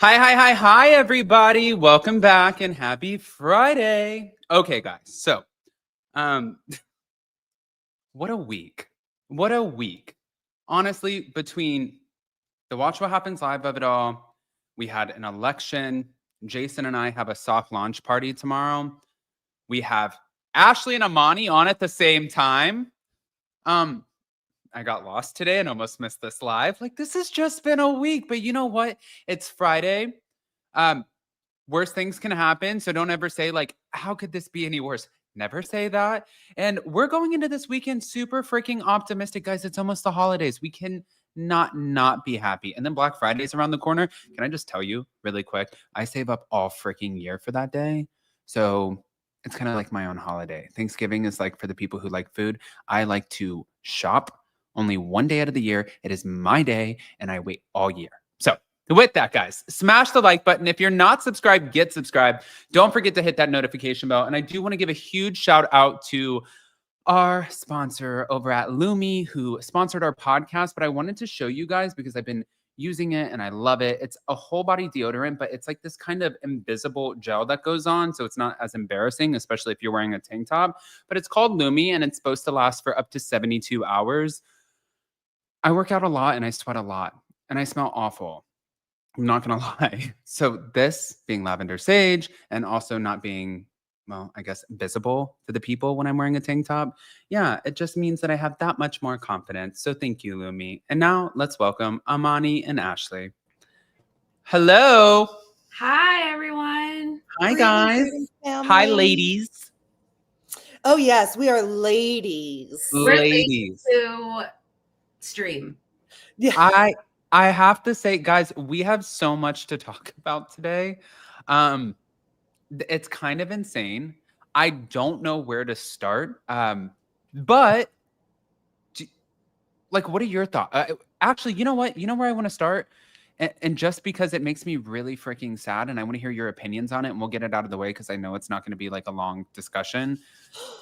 Hi, everybody. Welcome back and happy Friday. Okay, guys. So, um, what a week. What a week. Honestly, between the Watch What Happens Live of it all, we had an election. Jason and I have a soft launch party tomorrow. We have Ashley and Imani on at the same time. I got lost today and almost missed this live. Like, this has just been a week, but you know what? It's Friday. Um, Worse things can happen. So don't ever say, like, how could this be any worse? Never say that. And we're going into this weekend super freaking optimistic, guys. It's almost the holidays. We can not be happy. And then Black Friday's around the corner. Can I just tell you really quick? I save up all freaking year for that day. So it's kind of like my own holiday. Thanksgiving is like for the people who like food. I like to shop only one day out of the year. It is my day, and I wait all year. So with that, guys, smash the like button. If you're not subscribed, get subscribed. Don't forget to hit that notification bell. And I do want to give a huge shout out to our sponsor over at Lumi, who sponsored our podcast. But I wanted to show you guys because I've been using it and I love it. It's a whole body deodorant, but it's like this kind of invisible gel that goes on. So it's not as embarrassing, especially if you're wearing a tank top. But it's called Lumi and it's supposed to last for up to 72 hours. I work out a lot and I sweat a lot and I smell awful. I'm not going to lie. So this being lavender sage and also not being, well, I guess visible to the people when I'm wearing a tank top. Yeah, it just means that I have that much more confidence. So thank you, Lumi. And now let's welcome Imani and Ashley. Hello. Hi, everyone. Hi, guys. Hi, ladies. Oh, yes, we are ladies. Ladies. To stream. Yeah. I have to say, guys, we have so much to talk about today. It's kind of insane. I don't know where to start. But what are your thoughts? Actually, you know what? You know where I want to start? And just because it makes me really freaking sad and I want to hear your opinions on it and we'll get it out of the way because I know it's not going to be like a long discussion.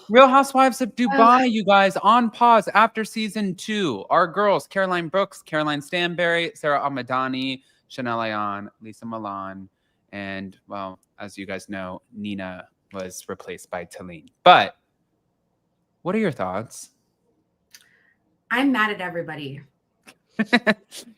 Real Housewives of Dubai, you guys, on pause after season 2. Our girls, Caroline Brooks, Caroline Stanbury, Sarah Ahmadani, Chanel Ayan, Lisa Milan, and, well, as you guys know, Nina was replaced by Talene. But what are your thoughts? I'm mad at everybody.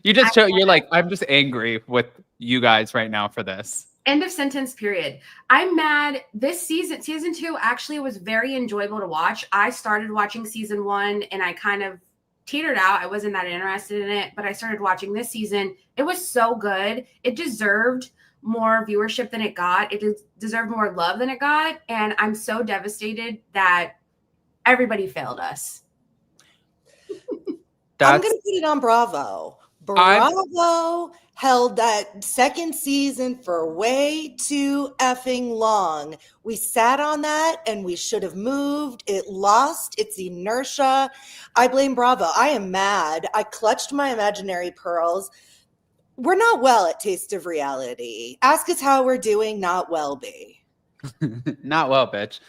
You're like, I'm just angry with you guys right now for this. End of sentence, period. I'm mad. This season 2 actually was very enjoyable to watch. I started watching season 1 and I kind of teetered out. I wasn't that interested in it, but I started watching this season. It was so good. It deserved more viewership than it got. It deserved more love than it got. And I'm so devastated that everybody failed us. I'm going to put it on Bravo. Bravo held that second season for way too effing long. We sat on that and we should have moved. It lost its inertia. I blame Bravo. I am mad. I clutched my imaginary pearls. We're not well at Taste of Reality. Ask us how we're doing, not well, B. Not well, bitch.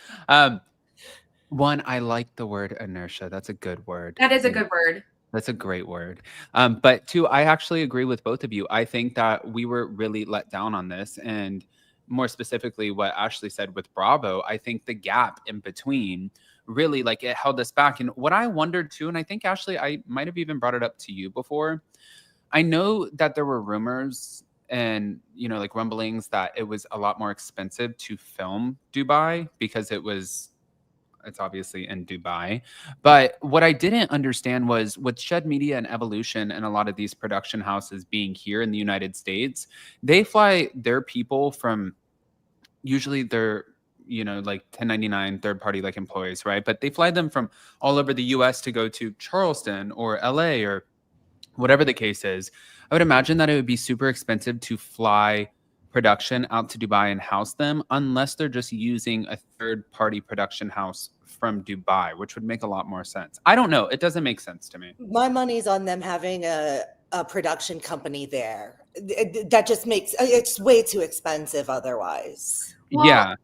One, I like the word inertia. That's a good word. That is a good word. That's a great word. But two, I actually agree with both of you. I think that we were really let down on this. And more specifically, what Ashley said with Bravo, I think the gap in between really, like, it held us back. And what I wondered too, and I think, Ashley, I might have even brought it up to you before. I know that there were rumors and, you know, like rumblings that it was a lot more expensive to film Dubai because it's obviously in Dubai. But what I didn't understand was with Shed Media and Evolution and a lot of these production houses being here in the United States, they fly their people from, usually they're, you know, like 1099 third party like employees, right? But they fly them from all over the US to go to Charleston or LA or whatever the case is. I would imagine that it would be super expensive to fly production out to Dubai and house them unless they're just using a third-party production house from Dubai, which would make a lot more sense. I don't know. It doesn't make sense to me. My money's on them having a production company there. That just makes it's way too expensive otherwise. Well, yeah.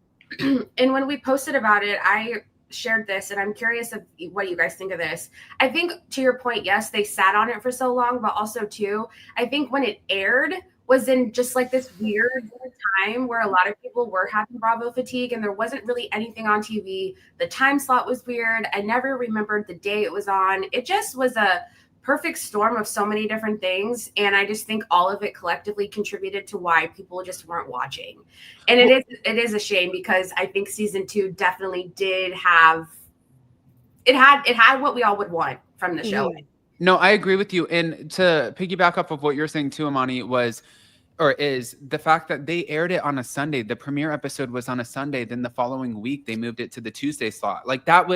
And when we posted about it, I shared this, and I'm curious of what you guys think of this. I think, to your point, yes, they sat on it for so long, but also too, I think when it aired, was in just like this weird time where a lot of people were having Bravo fatigue and there wasn't really anything on TV. The time slot was weird. I never remembered the day it was on. It just was a perfect storm of so many different things. And I just think all of it collectively contributed to why people just weren't watching. And it is a shame because I think season 2 definitely did have, it had what we all would want from the show. No, I agree with you. And to piggyback off of what you're saying too, Imani, is the fact that they aired it on a Sunday. The premiere episode was on a Sunday. Then the following week, they moved it to the Tuesday slot. Like that,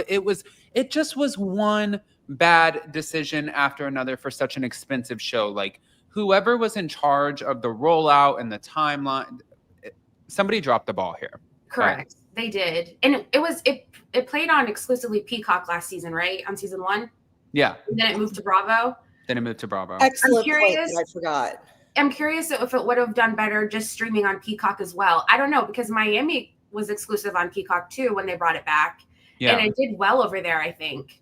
it just was one bad decision after another for such an expensive show. Like whoever was in charge of the rollout and the timeline, somebody dropped the ball here. Correct. Right? They did. And it played on exclusively Peacock last season, right? On season 1. Yeah. And then it moved to Bravo. Excellent point. I forgot. I'm curious if it would have done better just streaming on Peacock as well. I don't know, because Miami was exclusive on Peacock too when they brought it back. Yeah. And it did well over there, I think.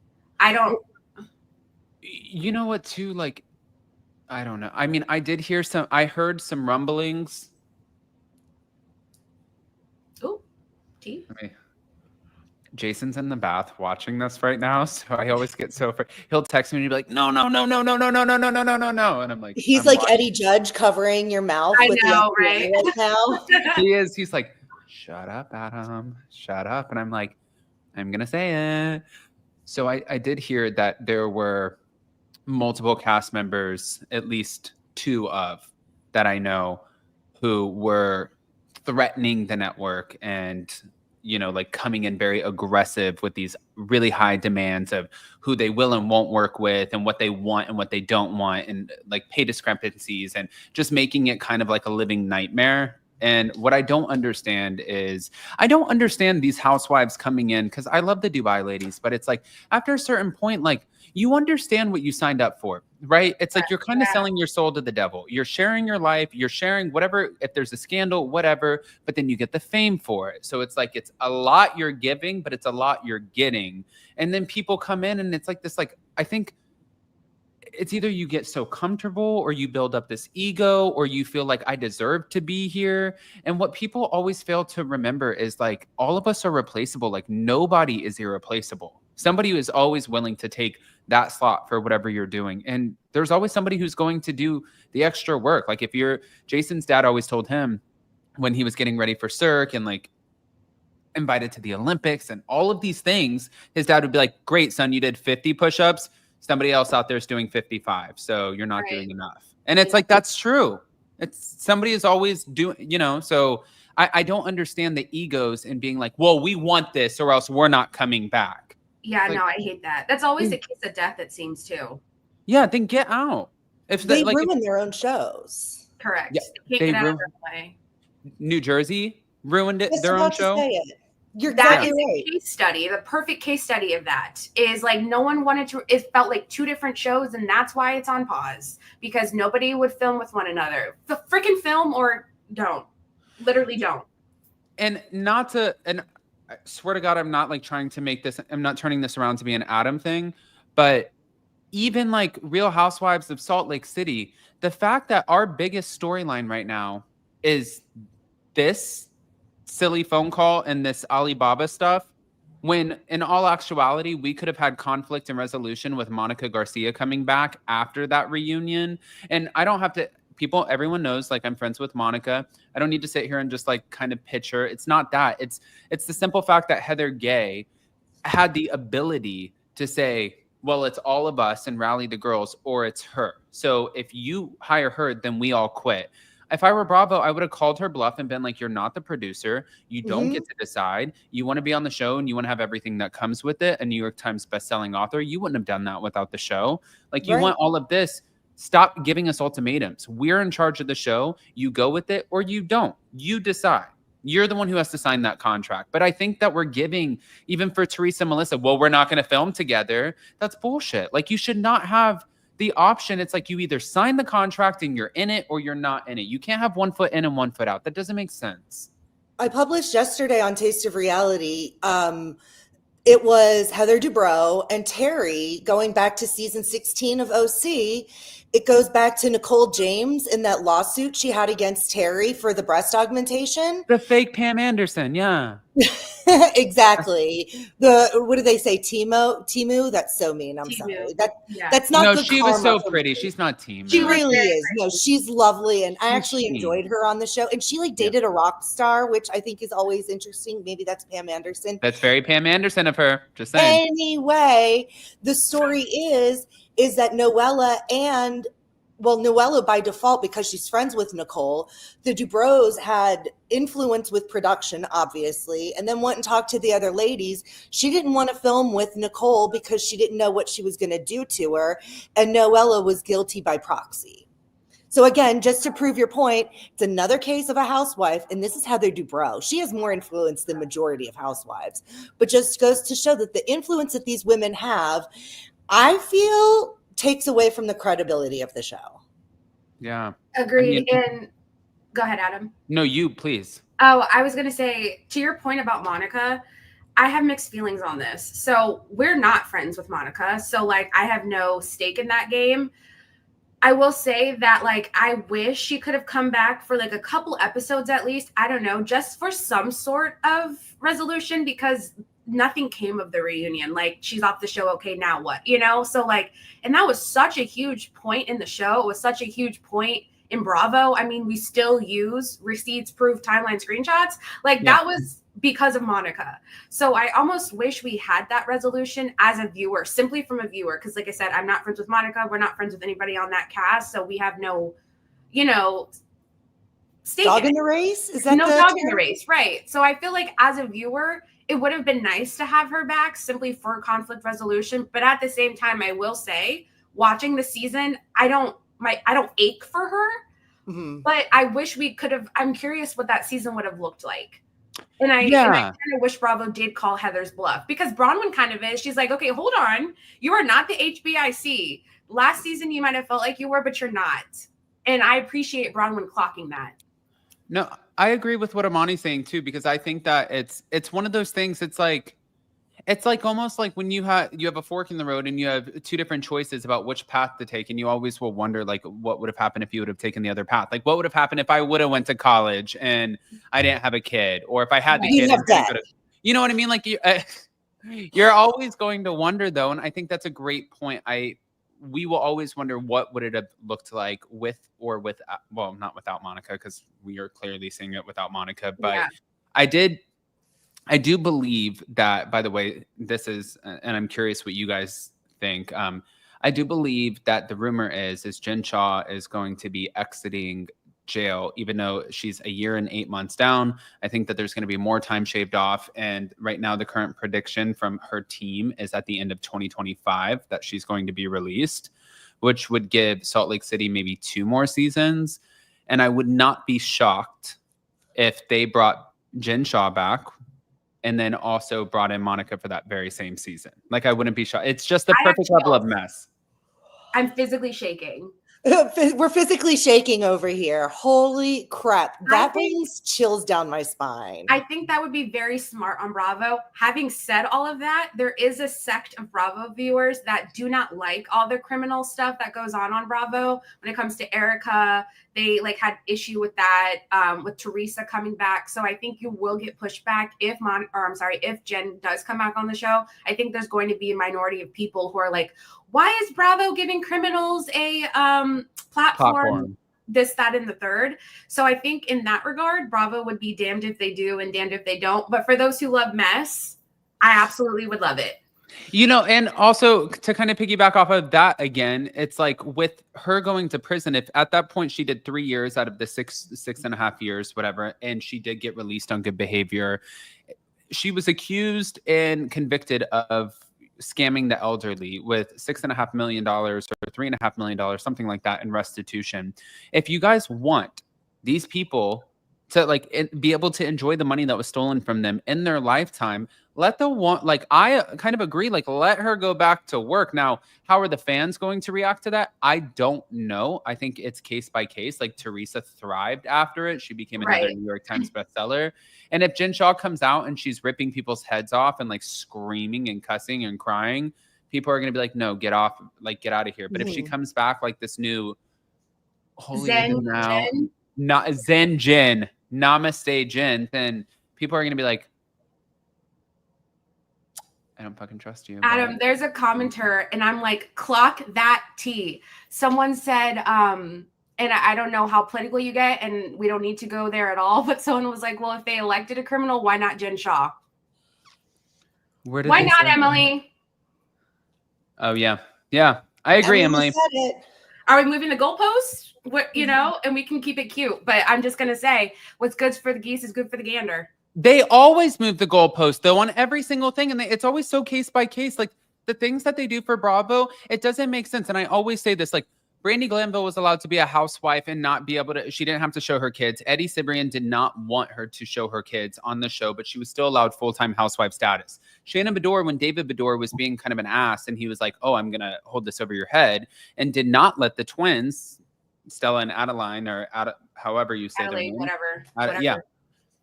You know what too? Like, I don't know. I mean, I heard some rumblings. Ooh, tea. Jason's in the bath watching this right now, so I always get so afraid. He'll text me and he'll be like, no, and I'm like, he's like Eddie Judge covering your mouth. I know, right? Now. He is. He's like, shut up, Adam, shut up, and I'm like, I'm gonna say it. So I did hear that there were multiple cast members, at least 2 of that I know, who were threatening the network and, you know, like coming in very aggressive with these really high demands of who they will and won't work with and what they want and what they don't want, and like pay discrepancies and just making it kind of like a living nightmare. And what I don't understand is these housewives coming in, because I love the Dubai ladies, but it's like after a certain point, like you understand what you signed up for, right? It's like you're kind of selling your soul to the devil. You're sharing your life, you're sharing whatever, if there's a scandal, whatever, but then you get the fame for it. So it's like it's a lot you're giving, but it's a lot you're getting. And then people come in and it's like this, like, I think it's either you get so comfortable or you build up this ego or you feel like I deserve to be here. And what people always fail to remember is like all of us are replaceable. Like nobody is irreplaceable. Somebody is always willing to take that slot for whatever you're doing. And there's always somebody who's going to do the extra work. Like Jason's dad always told him when he was getting ready for Cirque and like invited to the Olympics and all of these things, his dad would be like, great, son, you did 50 push-ups. Somebody else out there is doing 55. So you're not doing enough. And it's like, that's true. It's somebody is always doing, you know, so I don't understand the egos and being like, well, we want this or else we're not coming back. Yeah, no, I hate that. That's always a kiss of death, it seems too. Yeah, then get out. If they ruin their own shows. Correct. Yeah, they can't get out of their way. New Jersey ruined their own show. You're exactly right. A case study. The perfect case study of that is like no one wanted to. It felt like 2 different shows, and that's why it's on pause because nobody would film with one another. The freaking film or don't. Literally don't. And I swear to God, I'm not like trying to make this. I'm not turning this around to be an Adam thing, but even like Real Housewives of Salt Lake City, the fact that our biggest storyline right now is this silly phone call and this Alibaba stuff, when in all actuality, we could have had conflict and resolution with Monica Garcia coming back after that reunion. And I don't have to, everyone knows, like I'm friends with Monica. I don't need to sit here and just like kind of pitch her. It's not that. It's the simple fact that Heather Gay had the ability to say, well, it's all of us and rally the girls, or it's her. So if you hire her, then we all quit. If I were Bravo, I would have called her bluff and been like, you're not the producer. You don't get to decide. You want to be on the show and you want to have everything that comes with it. A New York Times bestselling author. You wouldn't have done that without the show. Like you want all of this. Stop giving us ultimatums. We're in charge of the show. You go with it or you don't. You decide. You're the one who has to sign that contract. But I think that we're giving, even for Teresa and Melissa, well, we're not going to film together. That's bullshit. Like you should not have the option. It's like you either sign the contract and you're in it or you're not in it. You can't have one foot in and one foot out. That doesn't make sense. I published yesterday on Taste of Reality. It was Heather Dubrow and Terry going back to season 16 of OC it goes back to Nicole James in that lawsuit she had against Terry for the breast augmentation. The fake Pam Anderson, yeah. Exactly. What do they say? Timu? That's so mean. I'm sorry. That's not good. She was so pretty. She's not Timu. She really is. No, she's lovely, and I She's actually enjoyed her on the show. And she dated a rock star, which I think is always interesting. Maybe that's Pam Anderson. That's very Pam Anderson of her. Just saying. Anyway, the story is that Noella by default, because she's friends with Nicole, the Dubrows had influence with production, obviously, and then went and talked to the other ladies. She didn't want to film with Nicole because she didn't know what she was going to do to her, and Noella was guilty by proxy. So again, just to prove your point, it's another case of a housewife, and this is Heather Dubrow. She has more influence than majority of housewives, but just goes to show that the influence that these women have, I feel, takes away from the credibility of the show. Yeah. Agreed. And go ahead, Adam. No, you, please. Oh, I was going to say, to your point about Monica, I have mixed feelings on this. So we're not friends with Monica. So I have no stake in that game. I will say that I wish she could have come back for a couple episodes at least. I don't know, just for some sort of resolution, because nothing came of the reunion. She's off the show. Okay, now what? So and that was such a huge point in the show. It was such a huge point in Bravo. I mean, we still use receipts, proof, timeline, screenshots. That was because of Monica. So I almost wish we had that resolution as a viewer, simply from a viewer. Because like I said, I'm not friends with Monica. We're not friends with anybody on that cast. So we have no, stake dog in the race? Is that no dog in the race? Right. So I feel as a viewer, it would have been nice to have her back simply for conflict resolution. But at the same time, I will say, watching the season, I don't ache for her, but I wish we could have. I'm curious what that season would have looked like. And I kind of wish Bravo did call Heather's bluff, because Bronwyn kind of is. She's like, okay, hold on. You are not the HBIC. Last season, you might have felt like you were, but you're not. And I appreciate Bronwyn clocking that. No, I agree with what Imani's saying too, because I think that it's one of those things. It's almost like when you have a fork in the road and you have two different choices about which path to take, and you always will wonder what would have happened if you would have taken the other path. What would have happened if I would have went to college and I didn't have a kid, or if I had the kid. You know what I mean? You're always going to wonder though, and I think that's a great point. We will always wonder what would it have looked like with or without, well, not without Monica, because we are clearly seeing it without Monica. But yeah. I do believe that, by the way, this is, and I'm curious what you guys think. I do believe that the rumor is Jen Shah is going to be exiting jail, even though she's a year and 8 months down. I think that there's going to be more time shaved off. And right now, the current prediction from her team is at the end of 2025 that she's going to be released, which would give Salt Lake City maybe 2 more seasons. And I would not be shocked if they brought Jen Shah back and then also brought in Monica for that very same season. I wouldn't be shocked. It's just the perfect level of mess. I'm physically shaking. We're physically shaking over here. Holy crap. That brings chills down my spine. I think that would be very smart on Bravo. Having said all of that, there is a sect of Bravo viewers that do not like all the criminal stuff that goes on Bravo. When it comes to Erica, they had issue with that, with Teresa coming back. So I think you will get pushback if Jen does come back on the show. I think there's going to be a minority of people who are like, why is Bravo giving criminals a platform? This, that, and the third. So I think in that regard, Bravo would be damned if they do and damned if they don't. But for those who love mess, I absolutely would love it. And also to kind of piggyback off of that again, it's with her going to prison, if at that point she did 3 years out of the 6.5 years, whatever, and she did get released on good behavior, she was accused and convicted of scamming the elderly with $6.5 million or $3.5 million, something like that, in restitution. If you guys want these people to be able to enjoy the money that was stolen from them in their lifetime, let the I kind of agree, let her go back to work. Now, how are the fans going to react to that? I don't know. I think it's case by case. Teresa thrived after it. She became another New York Times bestseller. And if Jen Shah comes out and she's ripping people's heads off and screaming and cussing and crying, people are going to be like, no, get off, like get out of here. But if she comes back like this new holier than thou, not Zen Jin, Namaste Jin, then people are going to be like, I don't fucking trust you. Adam, there's a commenter, and I'm like, clock that T. Someone said, and I don't know how political you get, and we don't need to go there at all, but someone was like, well, if they elected a criminal, why not Jen Shaw? Why not, Emily? Oh, yeah. Yeah, I agree, Emily. Are we moving the goalposts? What, you know, and we can keep it cute. But I'm just going to say, what's good for the geese is good for the gander. They always move the goalpost, though, on every single thing. And it's always so case by case. Like, the things that they do for Bravo, it doesn't make sense. And I always say this, like, Brandi Glanville was allowed to be a housewife and not be able to, she didn't have to show her kids. Eddie Cibrian did not want her to show her kids on the show, but she was still allowed full-time housewife status. Shannon Beador, when David Beador was being kind of an ass and he was like, oh, I'm going to hold this over your head, and did not let the twins, Stella and Adeline, or however you say their name. Whatever. Yeah.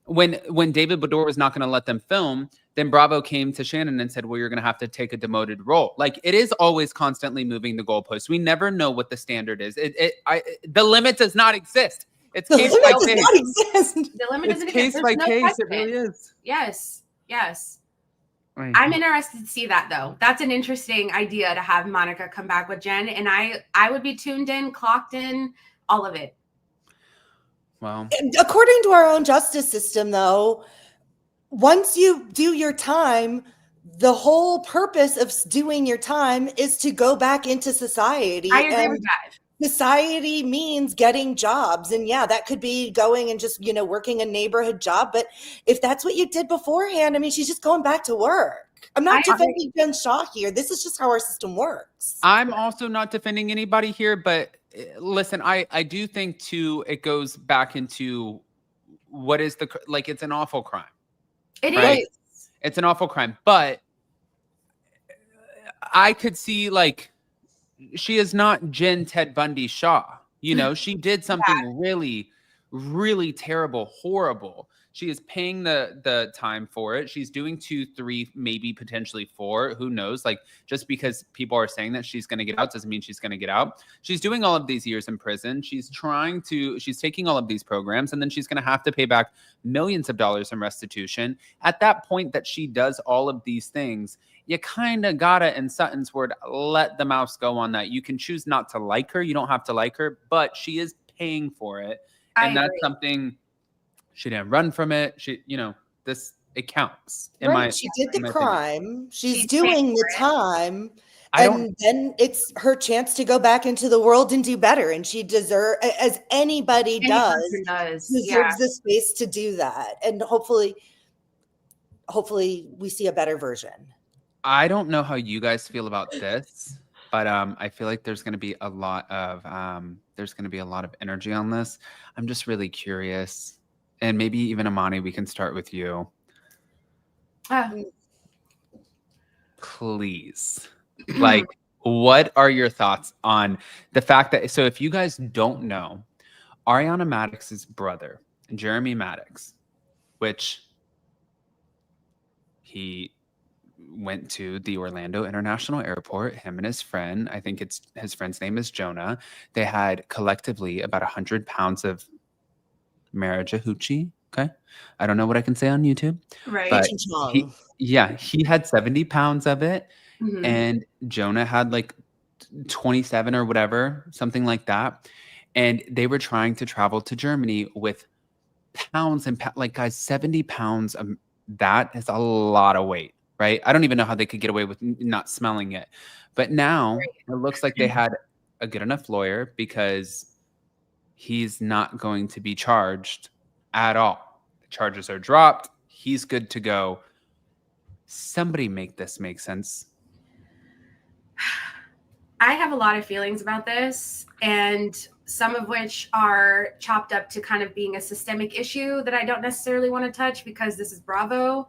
When David Beador was not going to let them film, then Bravo came to Shannon and said, well, you're going to have to take a demoted role. Like, it is always constantly moving the goalposts. We never know what the standard is. The limit does not exist. It's case by case. The limit doesn't exist. Case by case. It really is. Yes. I'm interested to see that, though. That's an interesting idea to have Monica come back with Jen. And I would be tuned in, clocked in, all of it. Well, according to our own justice system, though, once you do your time, the whole purpose of doing your time is to go back into society. I agree with that. Society means getting jobs. And yeah, that could be going and just, working a neighborhood job. But if that's what you did beforehand, I mean, she's just going back to work. I'm not defending Jen Shaw here. This is just how our system works. I'm also not defending anybody here, but listen, I do think too, it goes back into what is it's an awful crime. It is. It's an awful crime, but I could see, like, she is not Jen Ted Bundy Shaw. She did something really, really terrible, horrible. She is paying the time for it. She's doing 2, 3, maybe potentially 4. Who knows? Like, just because people are saying that she's going to get out doesn't mean she's going to get out. She's doing all of these years in prison. She's taking all of these programs, and then she's going to have to pay back millions of dollars in restitution. At that point that she does all of these things, you kind of gotta, in Sutton's word, let the mouse go on that. You can choose not to like her. You don't have to like her, but she is paying for it. And that's something. She didn't run from it. It counts. She did the crime. She's doing the time. And then it's her chance to go back into the world and do better. And she deserves, as anybody does, deserves the space to do that. And hopefully we see a better version. I don't know how you guys feel about this, but I feel like there's going to be a lot of energy on this. I'm just really curious. And maybe even Imani, we can start with you. Please. Like, what are your thoughts on the fact that, so if you guys don't know, Ariana Madix's brother, Jeremy Madix, which he went to the Orlando International Airport, him and his friend, I think his friend's name is Jonah. They had collectively about 100 pounds of marijuana. Okay. I don't know what I can say on YouTube. Right. But he had 70 pounds of it. Mm-hmm. And Jonah had like 27 or whatever, something like that. And they were trying to travel to Germany with pounds and like, guys, 70 pounds of that is a lot of weight, right? I don't even know how they could get away with not smelling it. But now it looks like they had a good enough lawyer because he's not going to be charged at all. The charges are dropped. He's good to go. Somebody make this make sense. I have a lot of feelings about this, and some of which are chopped up to kind of being a systemic issue that I don't necessarily want to touch because this is Bravo.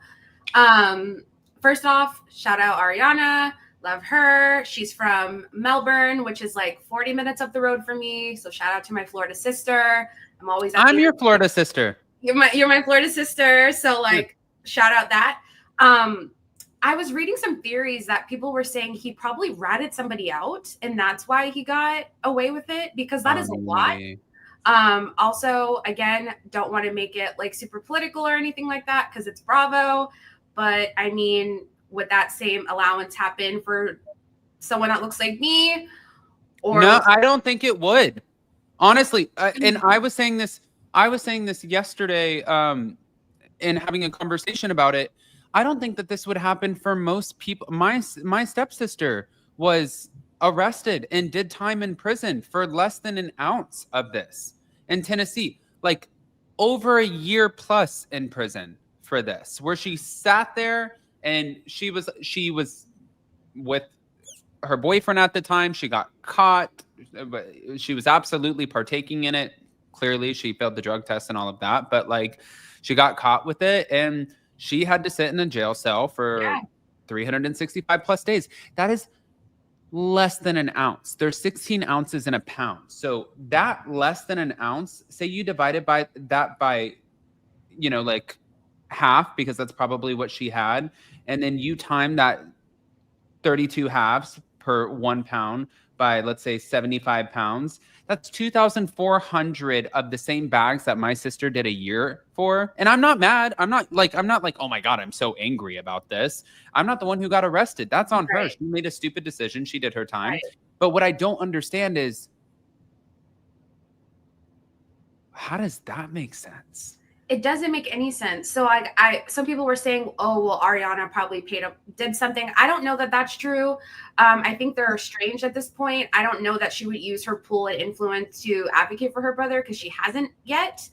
First off, shout out Ariana. Love her. She's from Melbourne, which is like 40 minutes up the road from me. So shout out to my Florida sister. I'm your Florida sister. You're my Florida sister. So shout out that. I was reading some theories that people were saying he probably ratted somebody out, and that's why he got away with it, because that is a lot. Maybe. Also, again, don't want to make it like super political or anything like that because it's Bravo. But I mean, would that same allowance happen for someone that looks like me? Or No, I don't think it would. Honestly, and I was saying this yesterday in having a conversation about it. I don't think that this would happen for most people. My stepsister was arrested and did time in prison for less than an ounce of this in Tennessee, like over a year plus in prison for this, where she sat there and she was with her boyfriend at the time. She got caught, but she was absolutely partaking in it. Clearly, she failed the drug test and all of that, but like she got caught with it, and she had to sit in a jail cell for 365 plus days. That is less than an ounce. There's 16 ounces in a pound. So that less than an ounce, say you divided by that by, like half, because that's probably what she had. And then you time that 32 halves per 1 pound by, let's say, 75 pounds. That's 2,400 of the same bags that my sister did a year for. And I'm not mad. I'm not like, oh my God, I'm so angry about this. I'm not the one who got arrested. That's on her. She made a stupid decision. She did her time. But what I don't understand is, how does that make sense? It doesn't make any sense. So some people were saying, oh, well, Ariana probably did something. I don't know that that's true. I think they're estranged at this point. I don't know that she would use her pull and influence to advocate for her brother, because she hasn't yet.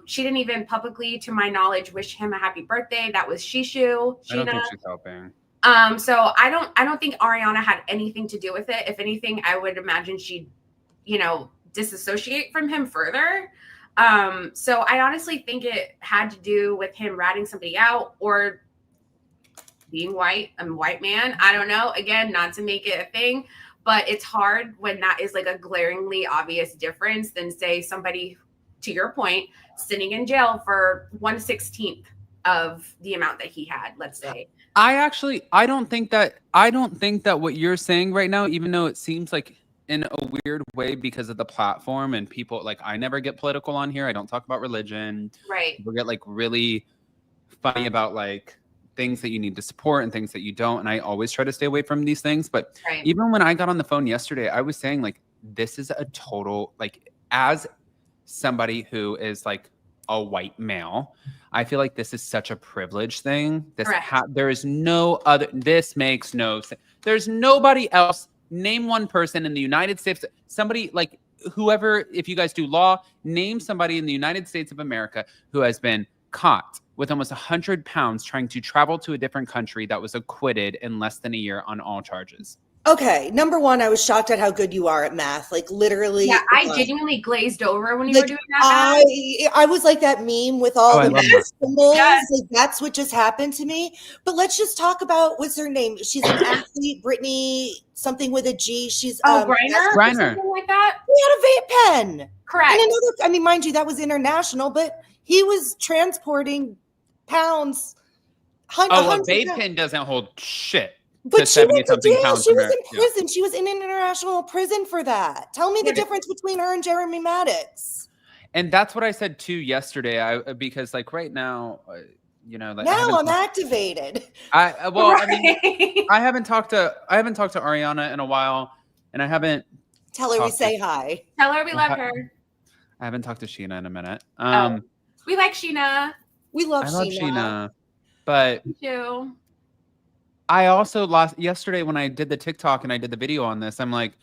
She didn't even publicly, to my knowledge, wish him a happy birthday. That was Sheena. I don't think she's helping. So I don't think Ariana had anything to do with it. If anything, I would imagine she'd, disassociate from him further. So I honestly think it had to do with him ratting somebody out or being white, a white man. I don't know. Again, not to make it a thing, but it's hard when that is like a glaringly obvious difference than, say, somebody, to your point, sitting in jail for 1/16 of the amount that he had, let's say. I don't think that what you're saying right now, even though it seems like in a weird way because of the platform and people, like, I never get political on here. I don't talk about religion. Right. People get like really funny about like things that you need to support and things that you don't. And I always try to stay away from these things. But even when I got on the phone yesterday, I was saying, like, this is a total, like, as somebody who is like a white male, I feel like this is such a privilege thing. There is no other, this makes no sense. There's nobody else. Name one person in the United States, somebody like whoever, if you guys do law, name somebody in the United States of America who has been caught with almost 100 pounds trying to travel to a different country that was acquitted in less than a year on all charges. Okay, number one, I was shocked at how good you are at math. Like, literally. Yeah, I genuinely glazed over when you were doing that. I was like that meme with all the symbols. Yes. Like, that's what just happened to me. But let's just talk about, what's her name? She's an athlete, Brittany, something with a G. She's Griner, something like that. He had a vape pen. Correct. And I mean, mind you, that was international, but he was transporting pounds. A vape pen doesn't hold shit. But she went to jail. She was in prison. Yeah. She was in an international prison for that. Tell me the difference between her and Jeremy Maddox. And that's what I said too yesterday. Because like right now, like now I'm activated. I haven't talked to Ariana in a while, and I haven't. Tell her we say hi. Tell her we love her. I haven't talked to Sheena in a minute. We like Sheena. We love Sheena. But me too. I also lost yesterday when I did the TikTok and I did the video on this. I'm like,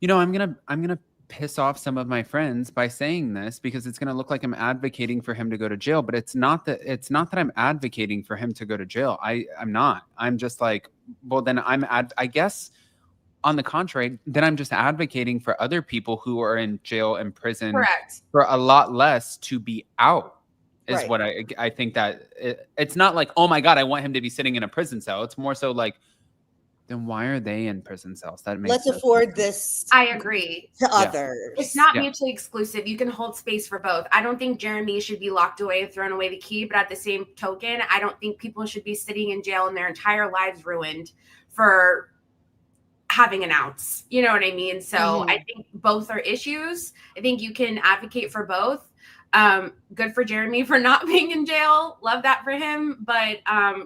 I'm gonna piss off some of my friends by saying this because it's gonna look like I'm advocating for him to go to jail. But it's not that I'm advocating for him to go to jail. I'm not. I'm just like, well, then I guess on the contrary, then I'm just advocating for other people who are in jail and prison for a lot less to be out. Is what I think that it's not like, oh my God, I want him to be sitting in a prison cell. It's more so like then why are they in prison cells? That makes Let's no afford sense. this I agree. to Yeah. others. It's not Yeah. mutually exclusive. You can hold space for both. I don't think Jeremy should be locked away, thrown away the key, but at the same token, I don't think people should be sitting in jail and their entire lives ruined for having an ounce. You know what I mean? So I think both are issues. I think you can advocate for both. Good for Jeremy for not being in jail. Love that for him. But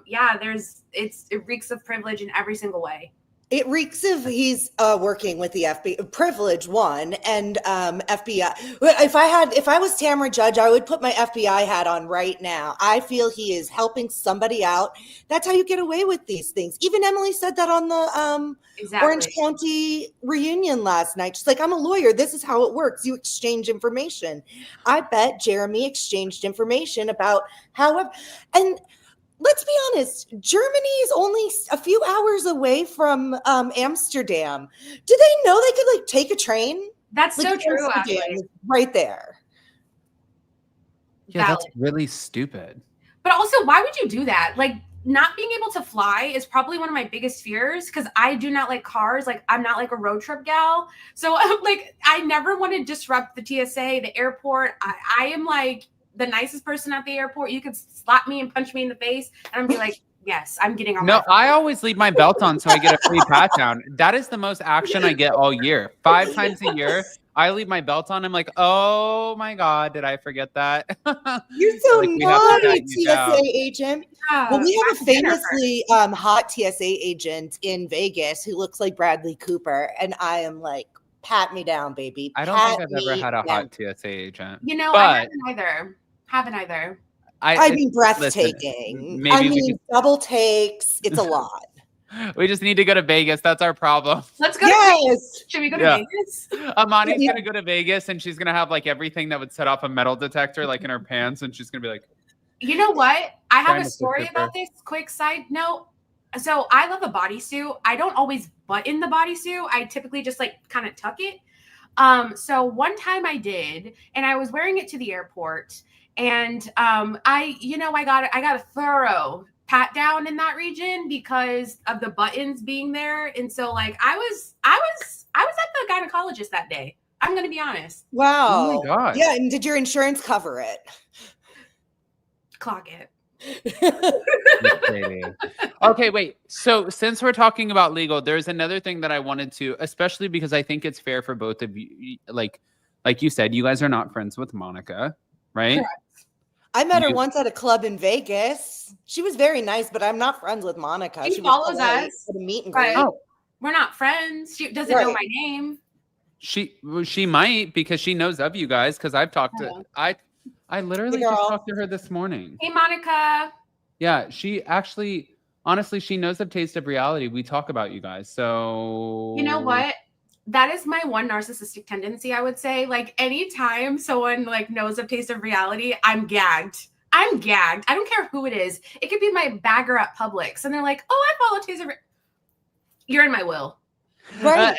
yeah, it reeks of privilege in every single way. It reeks of he's working with the FBI, privilege one, and FBI. If I was Tamara Judge, I would put my FBI hat on right now. I feel he is helping somebody out. That's how you get away with these things. Even Emily said that on the Orange County reunion last night. She's like, I'm a lawyer. This is how it works. You exchange information. I bet Jeremy exchanged information about how, and let's be honest, Germany is only a few hours away from Amsterdam. Do they know they could like take a train? That's so true, Amsterdam Ashley. is right there. Yeah, that's really stupid. But also, why would you do that? Like, not being able to fly is probably one of my biggest fears because I do not like cars. Like, I'm not like a road trip gal. So, like, I never want to disrupt the TSA, the airport. I am like the nicest person at the airport. You could slap me and punch me in the face, and I'm be like, yes, I'm getting on. No, I always leave my belt on so I get a free pat down. That is the most action I get all year. 5 times a year, I leave my belt on. I'm like, oh my God, did I forget that? You're so Like, we have to naughty, pat you down. TSA agent. Well, we have a famously hot TSA agent in Vegas who looks like Bradley Cooper, and I am like, pat me down, baby. I don't think I've ever had a hot TSA agent. You know, but I haven't either. Haven't either. I mean, breathtaking. Maybe I mean, double takes. It's a lot. We just need to go to Vegas. That's our problem. Let's go to Vegas. Should we go to Vegas? Amani's going to go to Vegas, and she's going to have like everything that would set off a metal detector like in her pants, and she's going to be like, you know what? I have a story about this. Quick side note. So I love a bodysuit. I don't always button the bodysuit. I typically just like kind of tuck it. So one time I did, and I was wearing it to the airport, and I got a thorough pat down in that region because of the buttons being there. And so like I was at the gynecologist that day. I'm going to be honest. Wow. Oh my God. Yeah. And did your insurance cover it? Clock it. Okay, wait. So since we're talking about legal, there's another thing that I wanted to, especially because I think it's fair for both of you. Like you said, you guys are not friends with Monica, right? Correct. I met her once at a club in Vegas. She was very nice, but I'm not friends with Monica. She follows us at a meet and greet. Oh, we're not friends. She doesn't know my name. She might, because she knows of you guys, because I've talked to I literally just talked to her this morning. Hey, Monica. Yeah, she actually, honestly, she knows of Taste of Reality. We talk about you guys. So you know what? That is my one narcissistic tendency, I would say. Like anytime someone like knows of Taste of Reality, I'm gagged. I don't care who it is. It could be my bagger at Publix, and they're like, "Oh, I follow Taste of Reality." You're in my will. Right.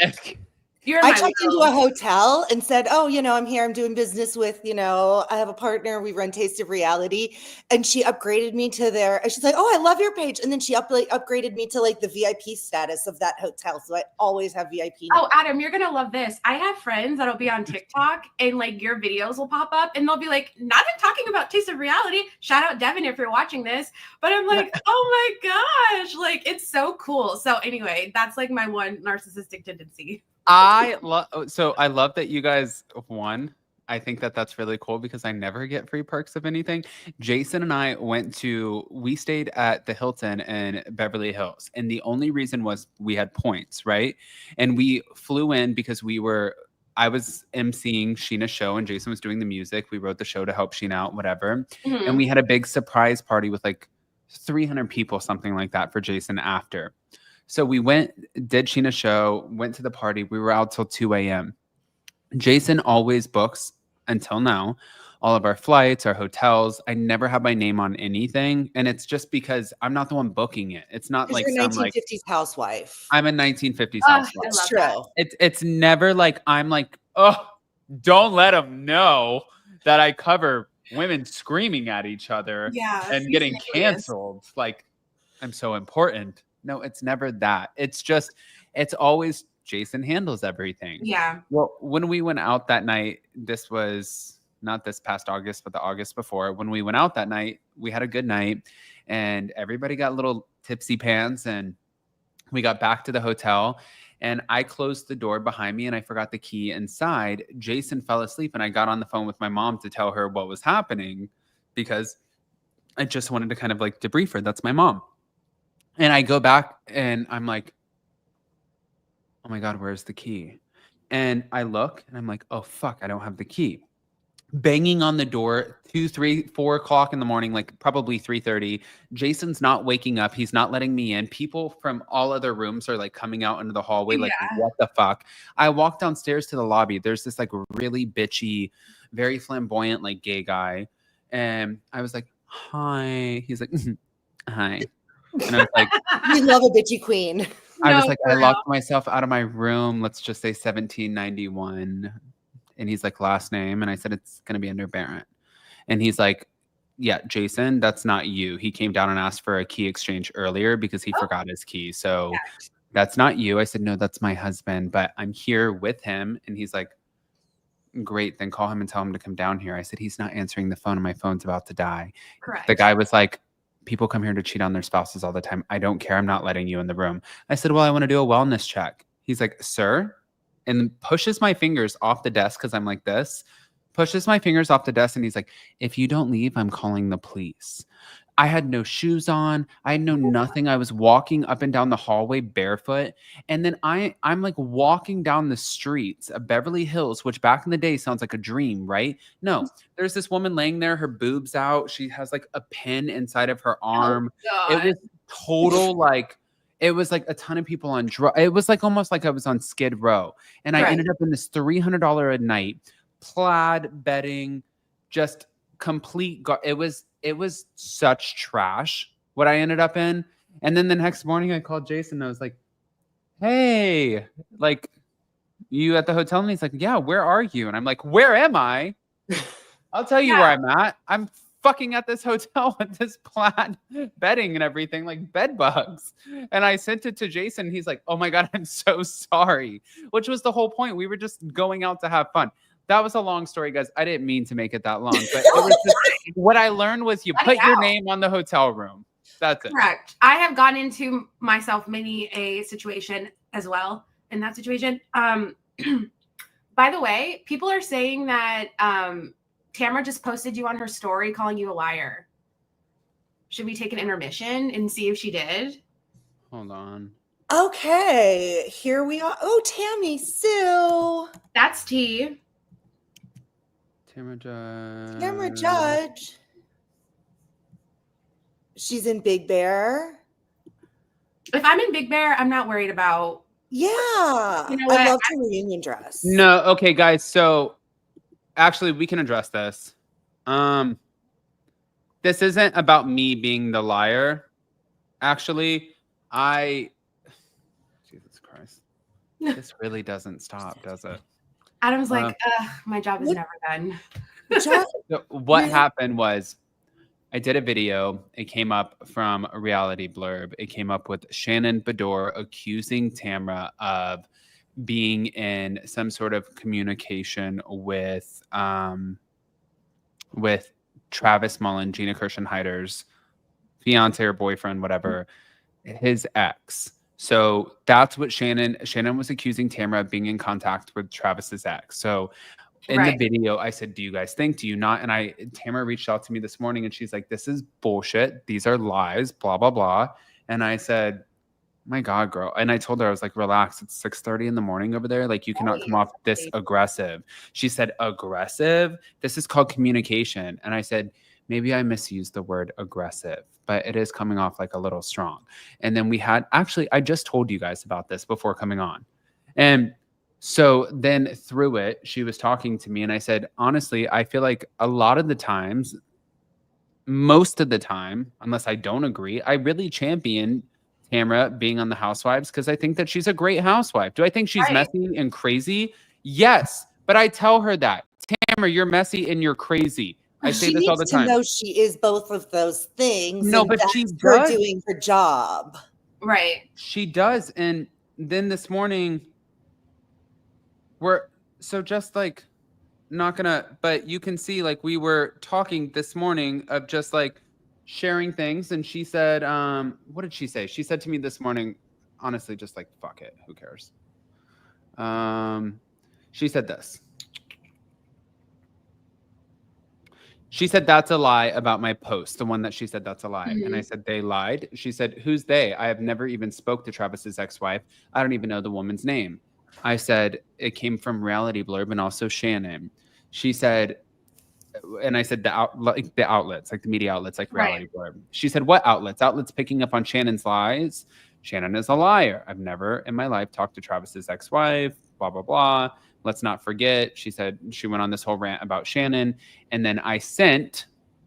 I checked into a hotel and said, "Oh, I'm here. I'm doing business with, I have a partner. We run Taste of Reality." And she upgraded me to and she's like, "Oh, I love your page." And then she upgraded me to like the VIP status of that hotel. So I always have VIP. Oh, Adam, you're going to love this. I have friends that'll be on TikTok and like your videos will pop up and they'll be like, "Not talking about Taste of Reality." Shout out Devin if you're watching this. But I'm like, oh my gosh, like it's so cool. So anyway, that's like my one narcissistic tendency. I love that you guys won. I think that's really cool because I never get free perks of anything. Jason and I we stayed at the Hilton in Beverly Hills. And the only reason was we had points, right? And we flew in because I was emceeing Sheena's show and Jason was doing the music. We wrote the show to help Sheena out, whatever. Mm-hmm. And we had a big surprise party with like 300 people, something like that for Jason after. So we did Sheena's show, went to the party. We were out till 2 a.m. Jason always books, until now, all of our flights, our hotels. I never have my name on anything. And it's just because I'm not the one booking it. It's not like you're a 1950s housewife. I'm a 1950s housewife. That's true. It's never like I'm like, oh, don't let them know that I cover women screaming at each other and getting canceled. Like, I'm so important. No, it's never that. It's just, it's always Jason handles everything. Yeah. Well, when we went out that night, this was not this past August, but the August before. When we went out that night, we had a good night and everybody got little tipsy pants and we got back to the hotel and I closed the door behind me and I forgot the key inside. Jason fell asleep and I got on the phone with my mom to tell her what was happening because I just wanted to kind of like debrief her. That's my mom. And I go back and I'm like, oh my God, where's the key? And I look and I'm like, oh fuck, I don't have the key. Banging on the door 2, 3, 4 o'clock in the morning, like probably 3:30. Jason's not waking up. He's not letting me in. People from all other rooms are like coming out into the hallway. Like, what the fuck? I walk downstairs to the lobby. There's this like really bitchy, very flamboyant, like gay guy. And I was like, hi. He's like, hi. And I was like, we love a bitchy queen. I was like, I locked myself out of my room. Let's just say 1791. And he's like, last name. And I said, it's going to be under Barrett. And he's like, yeah, Jason, that's not you. He came down and asked for a key exchange earlier because he forgot his key. So that's not you. I said, no, that's my husband, but I'm here with him. And he's like, great. Then call him and tell him to come down here. I said, he's not answering the phone and my phone's about to die. Correct. The guy was like, people come here to cheat on their spouses all the time. I don't care. I'm not letting you in the room. I said, well, I want to do a wellness check. He's like, sir? And pushes my fingers off the desk because I'm like this. Pushes my fingers off the desk and he's like, if you don't leave, I'm calling the police. I had no shoes on. I had no nothing. I was walking up and down the hallway barefoot. And then I'm like walking down the streets of Beverly Hills, which back in the day sounds like a dream, right? No, there's this woman laying there, her boobs out. She has like a pin inside of her arm. Oh, it was total like, it was like a ton of people on drugs. It was like almost like I was on Skid Row. And I ended up in this $300 a night plaid bedding, just complete. It was such trash what I ended up in. And then the next morning I called Jason and I was like, hey, like, you at the hotel? And he's like, yeah, where are you? And I'm like, where am I? I'll tell you where I'm at. I'm fucking at this hotel with this plaid bedding and everything, like bed bugs. And I sent it to Jason. He's like, oh my God, I'm so sorry. Which was the whole point. We were just going out to have fun. That was a long story, guys. I didn't mean to make it that long, but it was just, what I learned was you put your name on the hotel room. That's it. Correct. I have gotten into myself many a situation as well in that situation. By the way, people are saying that Tamara just posted you on her story calling you a liar. Should we take an intermission and see if she did? Hold on. Okay, here we are. Oh, Tammy Sue. That's T. Tamara Judge. Tamara Judge. She's in Big Bear. If I'm in Big Bear, I'm not worried about. Yeah. You know what? I love her reunion dress. No, okay, guys. So actually, we can address this. This isn't about me being the liar. Actually, Jesus Christ. This really doesn't stop, does it? Adam's like, my job is never done. So what happened was I did a video. It came up from a reality blurb. It came up with Shannon Bedore accusing Tamara of being in some sort of communication with Travis Mullen, Gina Kirschenheiter's fiance or boyfriend, whatever, his ex. So that's what Shannon was accusing Tamara of being in contact with Travis's ex. So in the video, I said, do you guys think, do you not? And Tamara reached out to me this morning and she's like, this is bullshit. These are lies, blah, blah, blah. And I said, my God, girl. And I told her, I was like, relax. It's 6:30 in the morning over there. Like, you cannot come off this aggressive. She said, aggressive? This is called communication. And I said, maybe I misused the word aggressive, but it is coming off like a little strong. And then actually, I just told you guys about this before coming on. And so then through it, she was talking to me and I said, honestly, I feel like a lot of the times, most of the time, unless I don't agree, I really champion Tamara being on the Housewives because I think that she's a great housewife. Do I think she's messy and crazy? Yes. But I tell her that, Tamara, you're messy and you're crazy. I say this all the time. She needs to know she is both of those things. No, but she's her doing her job. Right. She does. And then this morning, just like, not gonna, but you can see, like, we were talking this morning of just like sharing things. And she said, what did she say? She said to me this morning, honestly, just like, fuck it. Who cares? She said this. She said, that's a lie about my post. The one that she said, that's a lie. And I said, they lied. She said, who's they? I have never even spoke to Travis's ex-wife. I don't even know the woman's name. I said, it came from Reality Blurb and also Shannon. She said, and I said, the outlets, like the media outlets, like Reality Blurb. She said, what outlets? Outlets picking up on Shannon's lies? Shannon is a liar. I've never in my life talked to Travis's ex-wife, blah, blah, blah. Let's not forget. She said she went on this whole rant about Shannon. And then I sent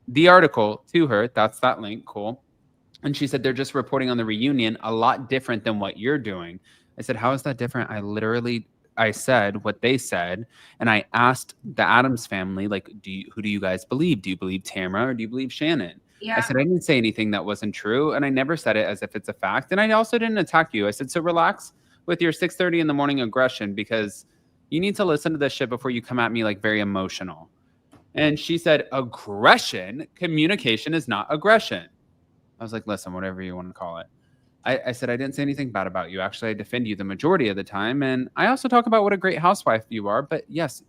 the article to her. That's that link. Cool. And she said, they're just reporting on the reunion, a lot different than what you're doing. I said, how is that different? I said what they said. And I asked the Addams family, like, who do you guys believe? Do you believe Tamara or do you believe Shannon? Yeah. I said, I didn't say anything that wasn't true. And I never said it as if it's a fact. And I also didn't attack you. I said, so relax with your 6:30 in the morning aggression, because you need to listen to this shit before you come at me like very emotional. And she said, aggression? Communication is not aggression. I was like, listen, whatever you want to call it. I said, I didn't say anything bad about you. Actually, I defend you the majority of the time. And I also talk about what a great housewife you are. But yes,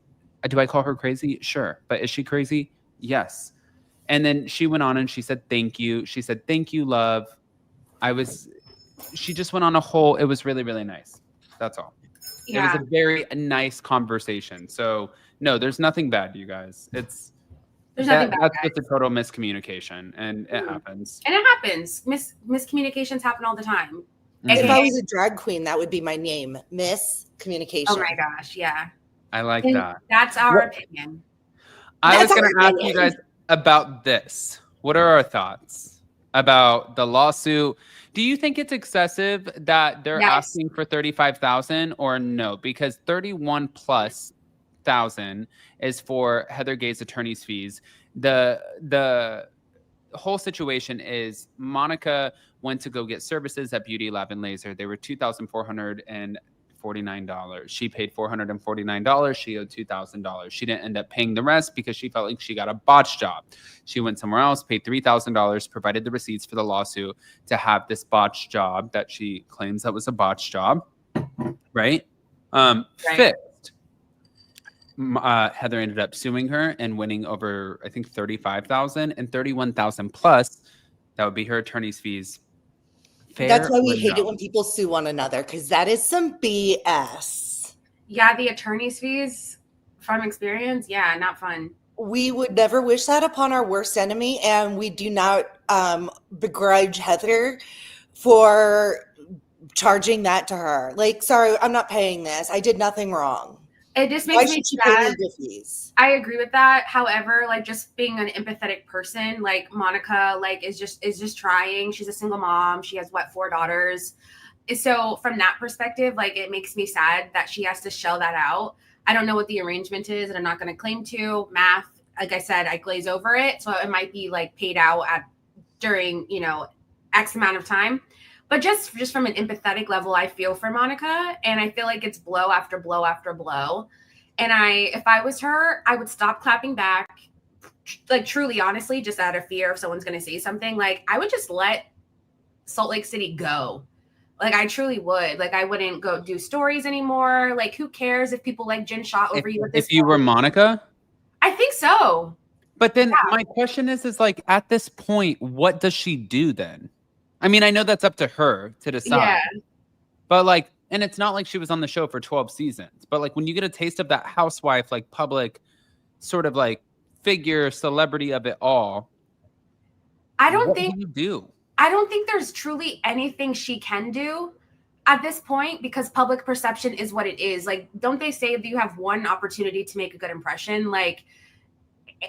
do I call her crazy? Sure. But is she crazy? Yes. And then she went on and she said, thank you. She said, thank you, love. She just went on a whole, it was really, really nice. That's all. Yeah. It was a very nice conversation. So no, there's nothing bad, you guys. There's nothing bad. That's just a total miscommunication, and it happens. And it happens. Miscommunications happen all the time. If I was a drag queen, that would be my name, Miscommunication. Oh my gosh, yeah. I like that. That's our opinion. I was going to ask you guys about this. What are our thoughts about the lawsuit? Do you think it's excessive that they're asking for $35,000 or no? Because 31,000+ is for Heather Gay's attorney's fees. The whole situation is Monica went to go get services at Beauty Lab and Laser. They were $2,449. She paid $449. She owed $2,000. She didn't end up paying the rest because she felt like she got a botch job. She went somewhere else, paid $3,000, provided the receipts for the lawsuit to have this botch job that she claims that was a botch job, right? Fixed. Heather ended up suing her and winning over, I think, $35,000 and $31,000+. That would be her attorney's fees. Fair. That's why we hate it when people sue one another, because that is some BS. Yeah, the attorney's fees, from experience, yeah, not fun. We would never wish that upon our worst enemy, and we do not begrudge Heather for charging that to her. Like, sorry, I'm not paying this. I did nothing wrong. It just makes me sad. I agree with that. However, like, just being an empathetic person, like Monica, like is just trying. She's a single mom. She has 4 daughters. So from that perspective, like, it makes me sad that she has to shell that out. I don't know what the arrangement is, and I'm not going to claim to. Math, like I said, I glaze over it. So it might be like paid out during, X amount of time. But just from an empathetic level, I feel for Monica, and I feel like it's blow after blow after blow. And if I was her, I would stop clapping back, like, truly, honestly, just out of fear if someone's going to say something. Like, I would just let Salt Lake City go. Like, I truly would. Like, I wouldn't go do stories anymore. Like, who cares if people like Jen shot over you at this point? If you were Monica? I think so. But then my question is like, at this point, what does she do then? I mean, I know that's up to her to decide. Yeah. But like, and it's not like she was on the show for 12 seasons. But like, when you get a taste of that housewife, like, public sort of like figure, celebrity of it all, what do you do? I don't think there's truly anything she can do at this point, because public perception is what it is. Like, don't they say that you have one opportunity to make a good impression? Like,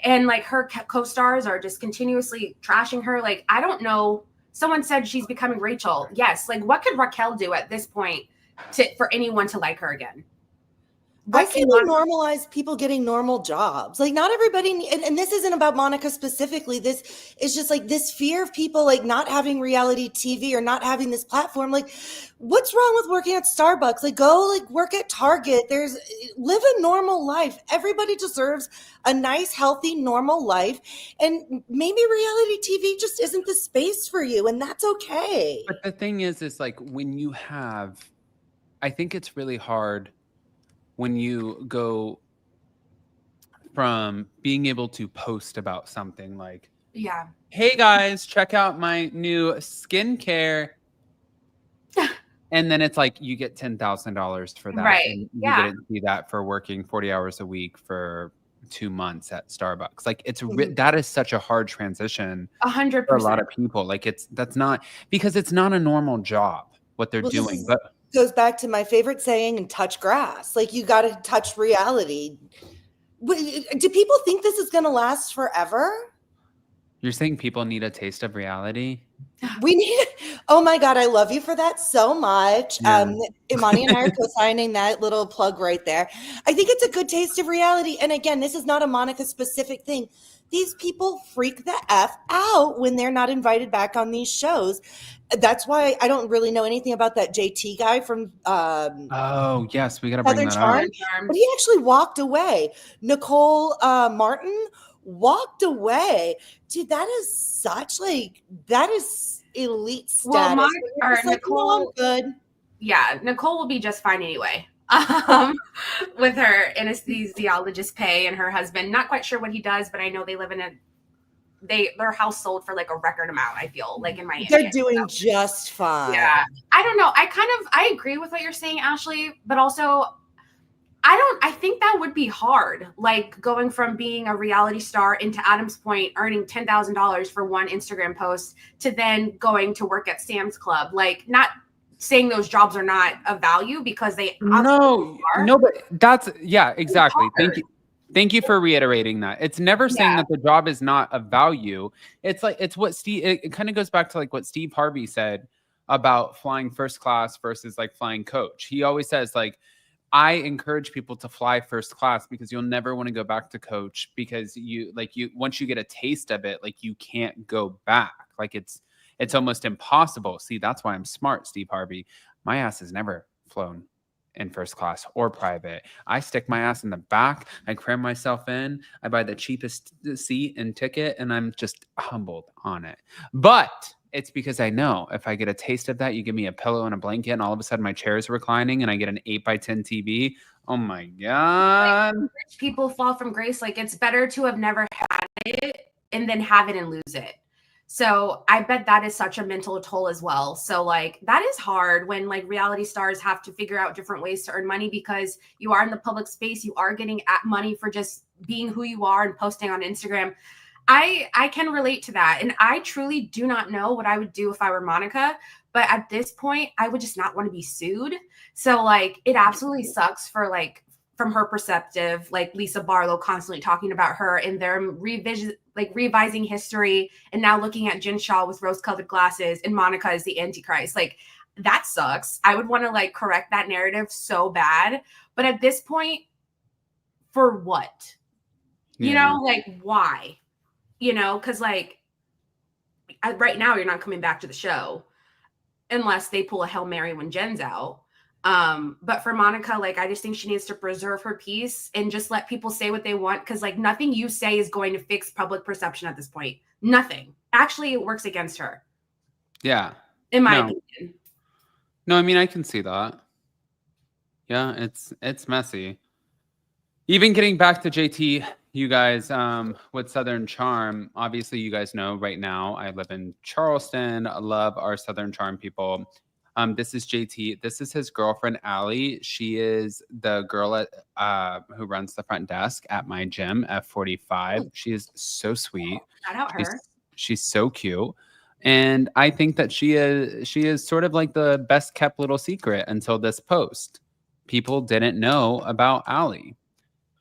and like, her co-stars are just continuously trashing her. Like, I don't know. Someone said she's becoming Rachel. Yes. Like, what could Raquel do at this point for anyone to like her again? I say we normalize people getting normal jobs. Like not everybody, and this isn't about Monica specifically. This is just like this fear of people like not having reality TV or not having this platform. Like what's wrong with working at Starbucks? Like go like work at Target. Live a normal life. Everybody deserves a nice, healthy, normal life. And maybe reality TV just isn't the space for you. And that's okay. But the thing is like I think it's really hard when you go from being able to post about something like, hey guys, check out my new skincare. And then it's like you get $10,000 for that. Right. And you didn't see that for working 40 hours a week for 2 months at Starbucks. Like that is such a hard transition 100% for a lot of people. Like that's not because it's not a normal job what they're doing. But goes back to my favorite saying and touch grass. Like you got to touch reality. Do people think this is going to last forever? You're saying people need a taste of reality? We need, oh my God, I love you for that so much. Yeah. Imani and I are co-signing that little plug right there. I think it's a good taste of reality. And again, this is not a Monica specific thing. These people freak the F out when they're not invited back on these shows. That's why I don't really know anything about that JT guy from oh yes, we gotta bring that up. But he actually walked away. Nicole Martin walked away. Dude, that is such that is elite status. Well, Nicole, I'm good. Yeah, Nicole will be just fine anyway. With her anesthesiologist pay and her husband. Not quite sure what he does, but I know they live in their house sold for like a record amount, I feel like in Miami. They're doing just fine. Yeah. I don't know. I agree with what you're saying, Ashley, but also I think that would be hard. Like going from being a reality star into Adam's point, earning $10,000 for one Instagram post to then going to work at Sam's Club. Like not saying those jobs are not of value because they no, but that's exactly. Thank you for reiterating that. It's never saying that the job is not of value. It's like it's what Steve. It kind of goes back to like what Steve Harvey said about flying first class versus like flying coach. He always says like, I encourage people to fly first class because you'll never want to go back to coach because you once you get a taste of it, like you can't go back. Like it's almost impossible. See, that's why I'm smart, Steve Harvey. My ass has never flown in first class or private. I stick my ass in the back. I cram myself in. I buy the cheapest seat and ticket, and I'm just humbled on it. But it's because I know if I get a taste of that, you give me a pillow and a blanket, and all of a sudden my chair is reclining, and I get an 8x10 TV. Oh my God! Like, rich people fall from grace. Like it's better to have never had it and then have it and lose it. So I bet that is such a mental toll as well. So like that is hard when like reality stars have to figure out different ways to earn money because you are in the public space. You are getting money for just being who you are and posting on Instagram. I can relate to that. And I truly do not know what I would do if I were Monica. But at this point, I would just not want to be sued. So like it absolutely sucks for like from her perspective, like Lisa Barlow constantly talking about her and their revising history and now looking at Jen Shah with rose-colored glasses and Monica is the Antichrist. Like that sucks. I would want to like correct that narrative so bad. But at this point, for what? You know, like why? You know, because like right now you're not coming back to the show unless they pull a Hail Mary when Jen's out. But for Monica, like I just think she needs to preserve her peace and just let people say what they want because like nothing you say is going to fix public perception at this point. Nothing. Actually, it works against her. Yeah. In my opinion. No, I mean I can see that. Yeah, it's messy. Even getting back to JT, you guys, with Southern Charm, obviously you guys know right now I live in Charleston. I love our Southern Charm people. This is JT. This is his girlfriend, Allie. She is the girl at who runs the front desk at my gym, F45. She is so sweet. Shout out her. She's so cute. And I think that she is sort of like the best kept little secret until this post. People didn't know about Allie.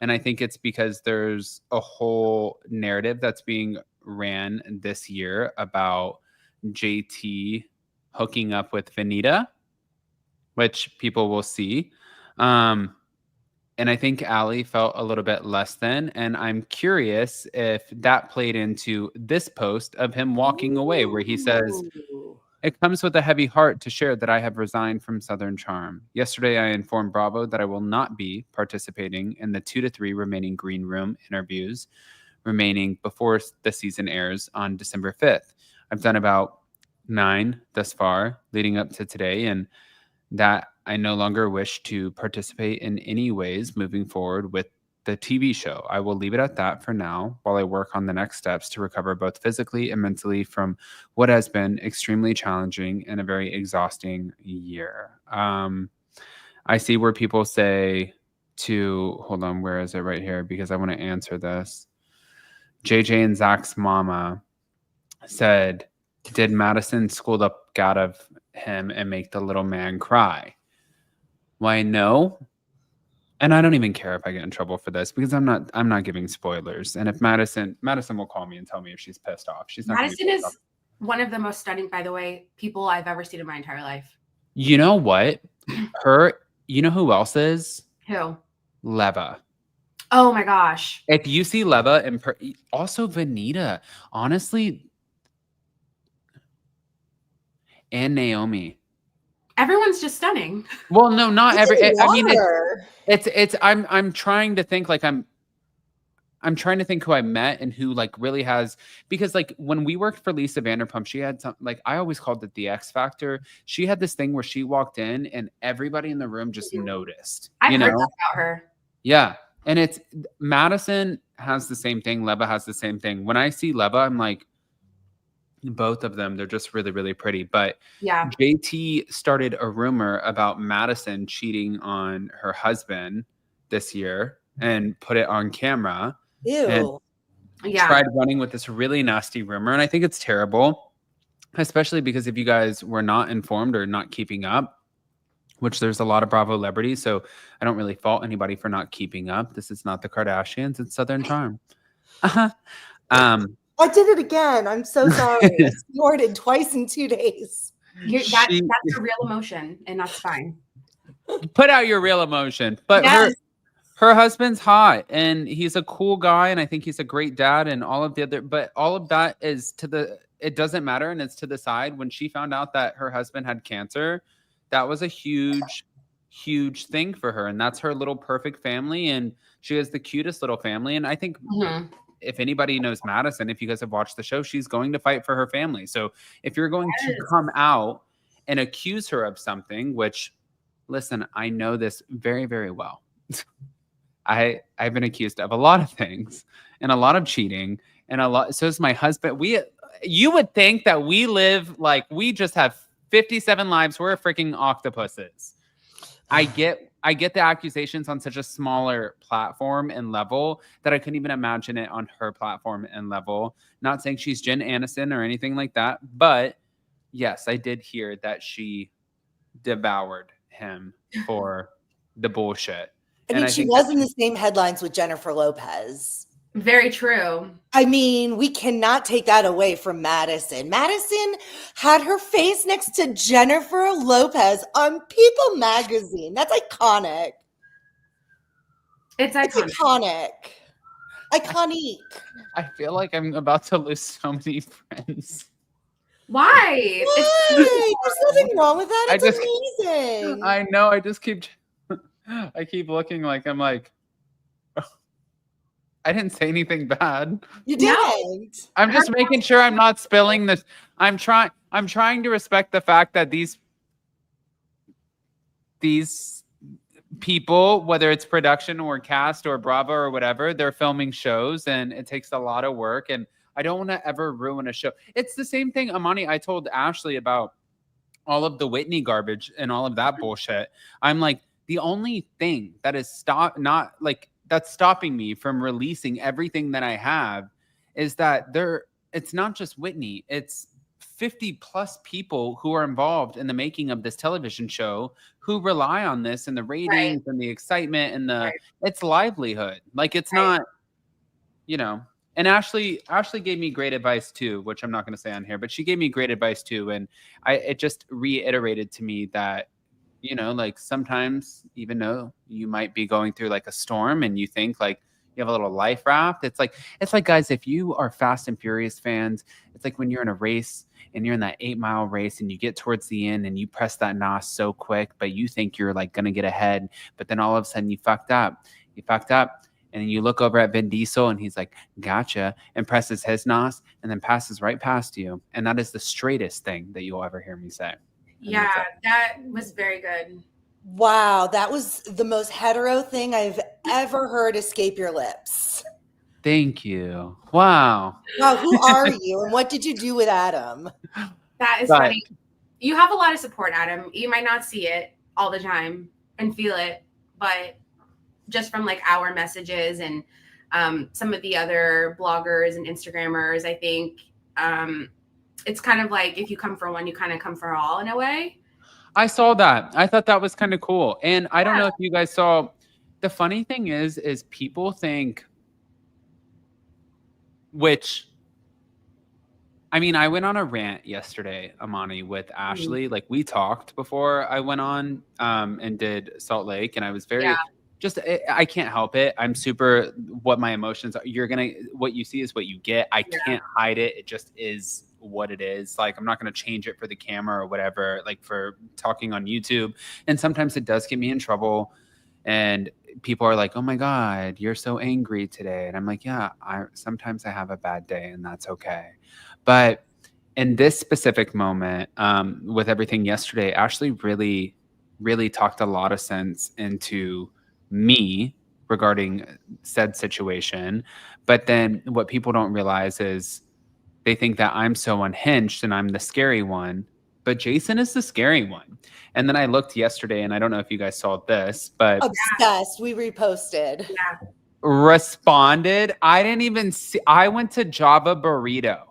And I think it's because there's a whole narrative that's being ran this year about JT hooking up with Vanita, which people will see. And And I think Allie felt a little bit less than. And I'm curious if that played into this post of him walking away, where he says, "It comes with a heavy heart to share that I have resigned from Southern Charm. Yesterday, I informed Bravo that I will not be participating in the 2 to 3 remaining green room interviews remaining before the season airs on December 5th. I've done about 9 thus far leading up to today, and that I no longer wish to participate in any ways moving forward with the TV show. I will leave it at that for now while I work on the next steps to recover both physically and mentally from what has been extremely challenging and a very exhausting year." I see where people say hold on, where is it right here? Because I want to answer this. JJ and Zach's mama said, "Did Madison scold up out of him and make the little man cry?" Why, no. And I don't even care if I get in trouble for this, because I'm not giving spoilers. And if Madison will call me and tell me if she's pissed off. She's not. Madison is one of the most stunning, by the way, people I've ever seen in my entire life. You know what? You know who else is? Who? Leva. Oh my gosh. If you see Leva and also Vanita, honestly, and Naomi. Everyone's just stunning. Well, no, not every. I mean, it's. I'm trying to think like I'm trying to think who I met and who like really has, because like when we worked for Lisa Vanderpump, she had some, like, I always called it the X Factor. She had this thing where she walked in and everybody in the room just noticed. I've heard that about her. Yeah. And it's Madison has the same thing. Leva has the same thing. When I see Leva, I'm like, both of them, they're just really, really pretty. But yeah, JT started a rumor about Madison cheating on her husband this year and put it on camera. Ew. And tried running with this really nasty rumor. And I think it's terrible, especially because if you guys were not informed or not keeping up, which there's a lot of Bravo celebrities, so I don't really fault anybody for not keeping up. This is not the Kardashians, it's Southern Charm. I did it again. I'm so sorry. I snorted twice in 2 days. That's a real emotion, and that's fine. Put out your real emotion. But yes. her husband's hot, and he's a cool guy, and I think he's a great dad, and all of the other. But all of that is it doesn't matter, and it's to the side. When she found out that her husband had cancer, that was a huge, huge thing for her, and that's her little perfect family, and she has the cutest little family, and I think. Mm-hmm. If anybody knows Madison, if you guys have watched the show, she's going to fight for her family. So if you're going to come out and accuse her of something, which, listen, I know this very, very well. I've been accused of a lot of things and a lot of cheating and a lot. So is my husband. You would think that we live like we just have 57 lives. We're freaking octopuses. I get the accusations on such a smaller platform and level that I couldn't even imagine it on her platform and level. Not saying she's Jen Aniston or anything like that, but yes, I did hear that she devoured him for the bullshit. I mean, she was in the same headlines with Jennifer Lopez. Very true. I mean, we cannot take that away from Madison. Madison had her face next to Jennifer Lopez on People magazine. That's iconic. It's iconic. Iconic. I feel like I'm about to lose so many friends. Why? There's nothing wrong with that. It's amazing. I know. I keep looking like I'm like, I didn't say anything bad. You didn't. I'm just making sure I'm not spilling this. I'm trying to respect the fact that these people, whether it's production or cast or Bravo or whatever, they're filming shows and it takes a lot of work. And I don't want to ever ruin a show. It's the same thing, Imani. I told Ashley about all of the Whitney garbage and all of that bullshit. I'm like, the only thing that is that's stopping me from releasing everything that I have is that it's not just Whitney. It's 50 plus people who are involved in the making of this television show who rely on this and the ratings and the excitement and it's livelihood. Like it's not, and Ashley gave me great advice too, which I'm not going to say on here, but she gave me great advice too. And it just reiterated to me that You know, like sometimes even though you might be going through like a storm and you think like you have a little life raft, it's like guys, if you are Fast and Furious fans, it's like when you're in a race and you're in that 8-mile race and you get towards the end and you press that NOS so quick, but you think you're like gonna get ahead, but then all of a sudden you fucked up. And then you look over at Vin Diesel and he's like, gotcha, and presses his NOS and then passes right past you. And that is the straightest thing that you'll ever hear me say. Yeah, that was very good. Wow, that was the most hetero thing I've ever heard escape your lips. Thank you. Wow. Wow, who are you and what did you do with Adam? That is funny. You have a lot of support, Adam. You might not see it all the time and feel it, but just from like our messages and some of the other bloggers and Instagrammers, I think it's kind of like if you come for one, you kind of come for all in a way. I saw that. I thought that was kind of cool. And I don't know if you guys saw, the funny thing is people think, which, I mean, I went on a rant yesterday, Imani, with Ashley. Like we talked before I went on and did Salt Lake, and I was very I can't help it. I'm super, what my emotions are. What you see is what you get. I can't hide it. It just is what it is. Like, I'm not going to change it for the camera or whatever, like for talking on YouTube. And sometimes it does get me in trouble. And people are like, oh my God, you're so angry today. And I'm like, yeah, sometimes I have a bad day and that's okay. But in this specific moment, with everything yesterday, Ashley really, really talked a lot of sense into me regarding said situation. But then what people don't realize is they think that I'm so unhinged and I'm the scary one, but Jason is the scary one. And then I looked yesterday, and I don't know if you guys saw this, but obsessed. We reposted. Yeah. Responded. I didn't even see. I went to Java Burrito.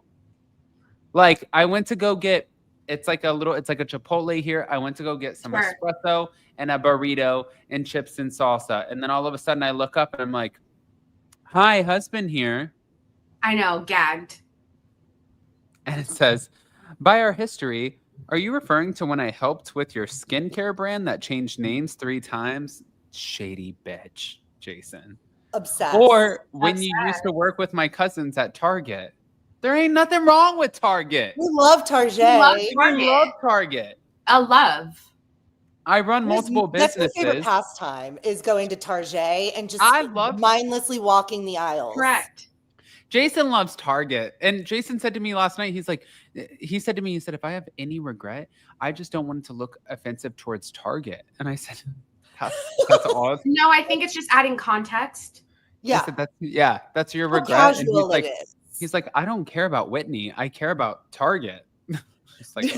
Like I went to go get. It's like a Chipotle here. I went to go get some espresso and a burrito and chips and salsa. And then all of a sudden I look up and I'm like, hi, husband here. I know, gagged. And it says, by our history, are you referring to when I helped with your skincare brand that changed names 3 times? Shady bitch, Jason. Obsessed. Or when you used to work with my cousins at Target. There ain't nothing wrong with Target. We love Target. We love Target. A love. I run multiple businesses. That's my favorite pastime is going to Target and just mindlessly walking the aisles. Correct. Jason loves Target. And Jason said to me last night, he said, if I have any regret, I just don't want it to look offensive towards Target. And I said, that's all. No, I think it's just adding context. Yeah. Said, that's your regret. Casual and it is. He's like, I don't care about Whitney. I care about Target. It's like,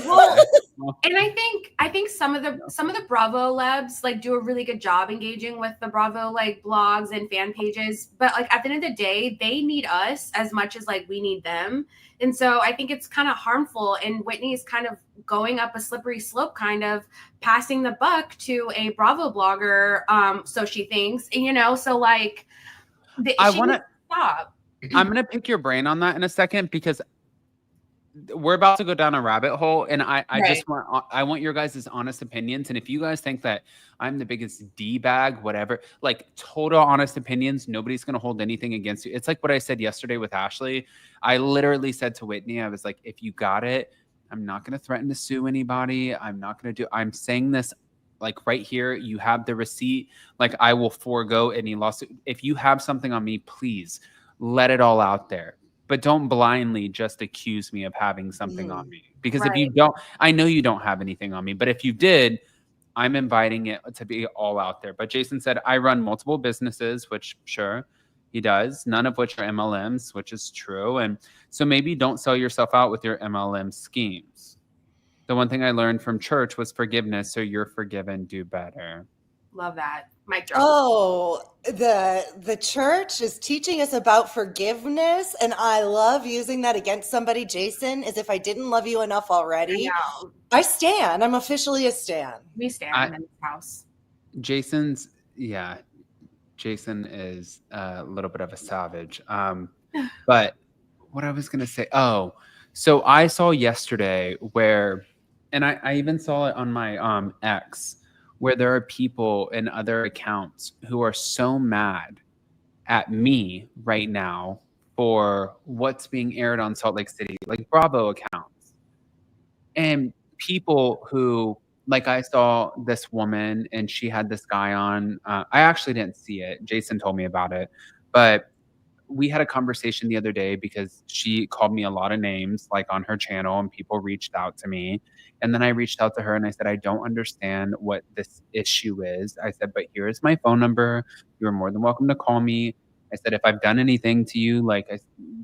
and I think some of the Bravo labs like do a really good job engaging with the Bravo like blogs and fan pages. But like at the end of the day, they need us as much as like we need them. And so I think it's kind of harmful. And Whitney's kind of going up a slippery slope, kind of passing the buck to a Bravo blogger. So she thinks, so like I want to stop. I'm going to pick your brain on that in a second because we're about to go down a rabbit hole. And I want your guys' honest opinions. And if you guys think that I'm the biggest D-bag, whatever, like total honest opinions, nobody's going to hold anything against you. It's like what I said yesterday with Ashley. I literally said to Whitney, I was like, if you got it, I'm not going to threaten to sue anybody. I'm saying this like right here, you have the receipt. Like I will forego any lawsuit. If you have something on me, please let it all out there, but don't blindly just accuse me of having something on me. Because if you don't, I know you don't have anything on me, but if you did, I'm inviting it to be all out there. But Jason said, I run multiple businesses, which sure he does, none of which are MLMs, which is true. And so maybe don't sell yourself out with your MLM schemes. The one thing I learned from church was forgiveness. So you're forgiven, do better. Love that. Mic drop. Oh, the church is teaching us about forgiveness, and I love using that against somebody, Jason, as if I didn't love you enough already. I stand. I'm officially a stan. We stand in this house. Jason is a little bit of a savage. But what I was going to say, so I saw yesterday where, and I even saw it on my ex, where there are people in other accounts who are so mad at me right now for what's being aired on Salt Lake City, like Bravo accounts. And people who, like, I saw this woman and she had this guy on. I actually didn't see it. Jason told me about it. But we had a conversation the other day because she called me a lot of names, like on her channel, and people reached out to me. And then I reached out to her and I said, I don't understand what this issue is. I said, but here's my phone number. You're more than welcome to call me. I said, if I've done anything to you, like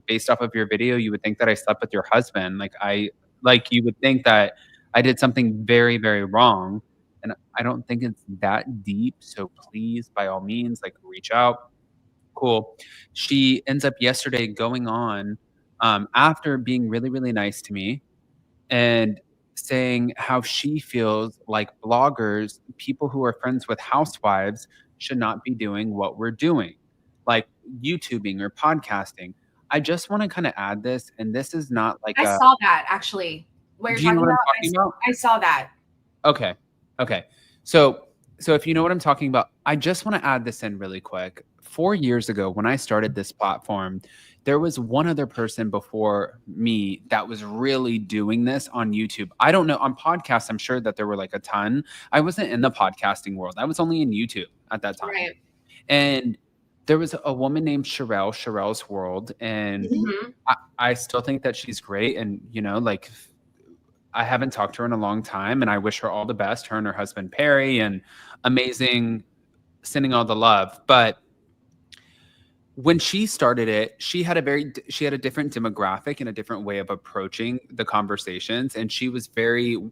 based off of your video, you would think that I slept with your husband. Like you would think that I did something very, very wrong. And I don't think it's that deep. So please, by all means, like reach out. Cool. She ends up yesterday going on after being really, really nice to me and saying how she feels like bloggers, people who are friends with housewives, should not be doing what we're doing, like YouTubing or podcasting. I just want to kind of add this, and this is not like I saw that actually. What you're do you know talking what about? I'm talking about? I saw that. Okay. Okay. So if you know what I'm talking about, I just want to add this in really quick. 4 years ago, when I started this platform, there was one other person before me that was really doing this on YouTube. I don't know. On podcasts, I'm sure that there were like a ton. I wasn't in the podcasting world. I was only in YouTube at that time. Right. And there was a woman named Sherelle's World. And Mhm. I still think that she's great. And, you know, like I haven't talked to her in a long time, and I wish her all the best, her and her husband, Perry, and amazing, sending all the love. But when she started it, she had a different demographic and a different way of approaching the conversations. And she was very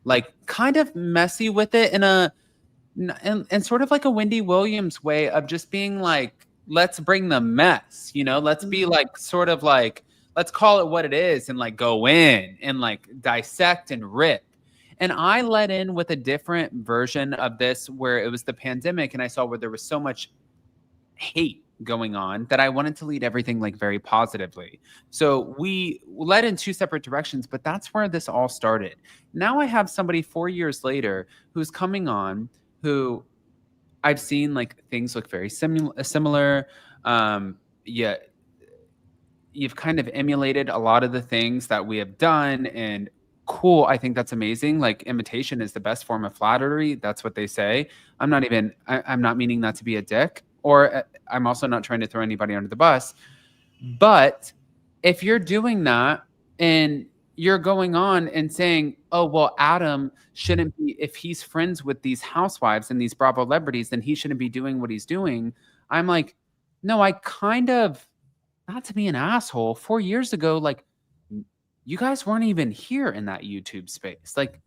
like kind of messy with it in sort of like a Wendy Williams way of just being like, let's bring the mess, you know, let's be like, sort of like, let's call it what it is and like go in and like dissect and rip. And I let in with a different version of this where it was the pandemic and I saw where there was so much hate going on that I wanted to lead everything like very positively. So we led in two separate directions, but that's where this all started. Now I have somebody 4 years later who's coming on who I've seen like things look very similar. Yeah, you've kind of emulated a lot of the things that we have done, and cool. I think that's amazing. Like imitation is the best form of flattery. That's what they say. I'm not meaning that to be a dick, or I'm also not trying to throw anybody under the bus. But if you're doing that and you're going on and saying, oh, well, Adam shouldn't be, if he's friends with these housewives and these Bravo celebrities, then he shouldn't be doing what he's doing. I'm like, no, I kind of, not to be an asshole, 4 years ago, like, you guys weren't even here in that YouTube space. Like,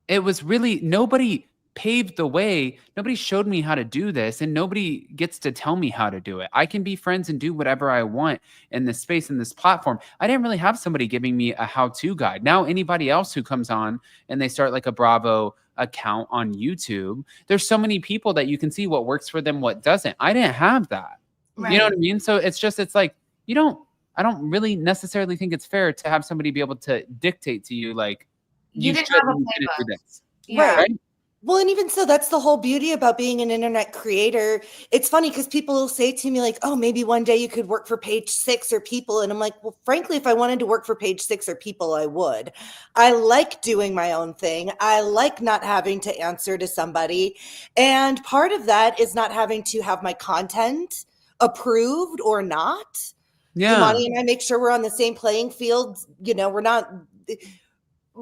it was really, nobody paved the way. Nobody showed me how to do this, and nobody gets to tell me how to do it. I can be friends and do whatever I want in this space, in this platform. I didn't really have somebody giving me a how-to guide. Now, anybody else who comes on and they start like a Bravo account on YouTube, there's so many people that you can see what works for them, what doesn't. I didn't have that. Right. You know what I mean? So it's like, I don't really necessarily think it's fair to have somebody be able to dictate to you, like, You didn't have a playbook. do this. Yeah. Right. Well, and even so, that's the whole beauty about being an internet creator. It's funny because people will say to me like, oh, maybe one day you could work for Page Six or People. And I'm like, well, frankly, if I wanted to work for Page Six or People, I would. I like doing my own thing. I like not having to answer to somebody. And part of that is not having to have my content approved or not. Yeah. Imani and I make sure we're on the same playing field. You know, we're not...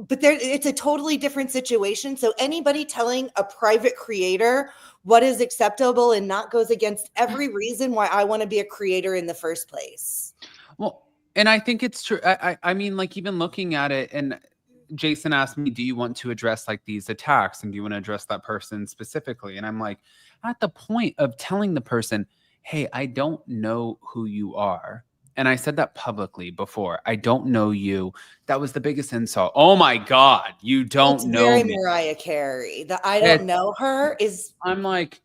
But it's a totally different situation. So anybody telling a private creator what is acceptable and not goes against every reason why I want to be a creator in the first place. Well, and I think it's true. I mean, like, even looking at it, and Jason asked me, do you want to address like these attacks, and do you want to address that person specifically? And I'm like, at the point of telling the person, hey, I don't know who you are. And I said that publicly before. I don't know you. That was the biggest insult. Oh my God, you don't know very me. Mariah Carey. The I don't know her is. I'm like,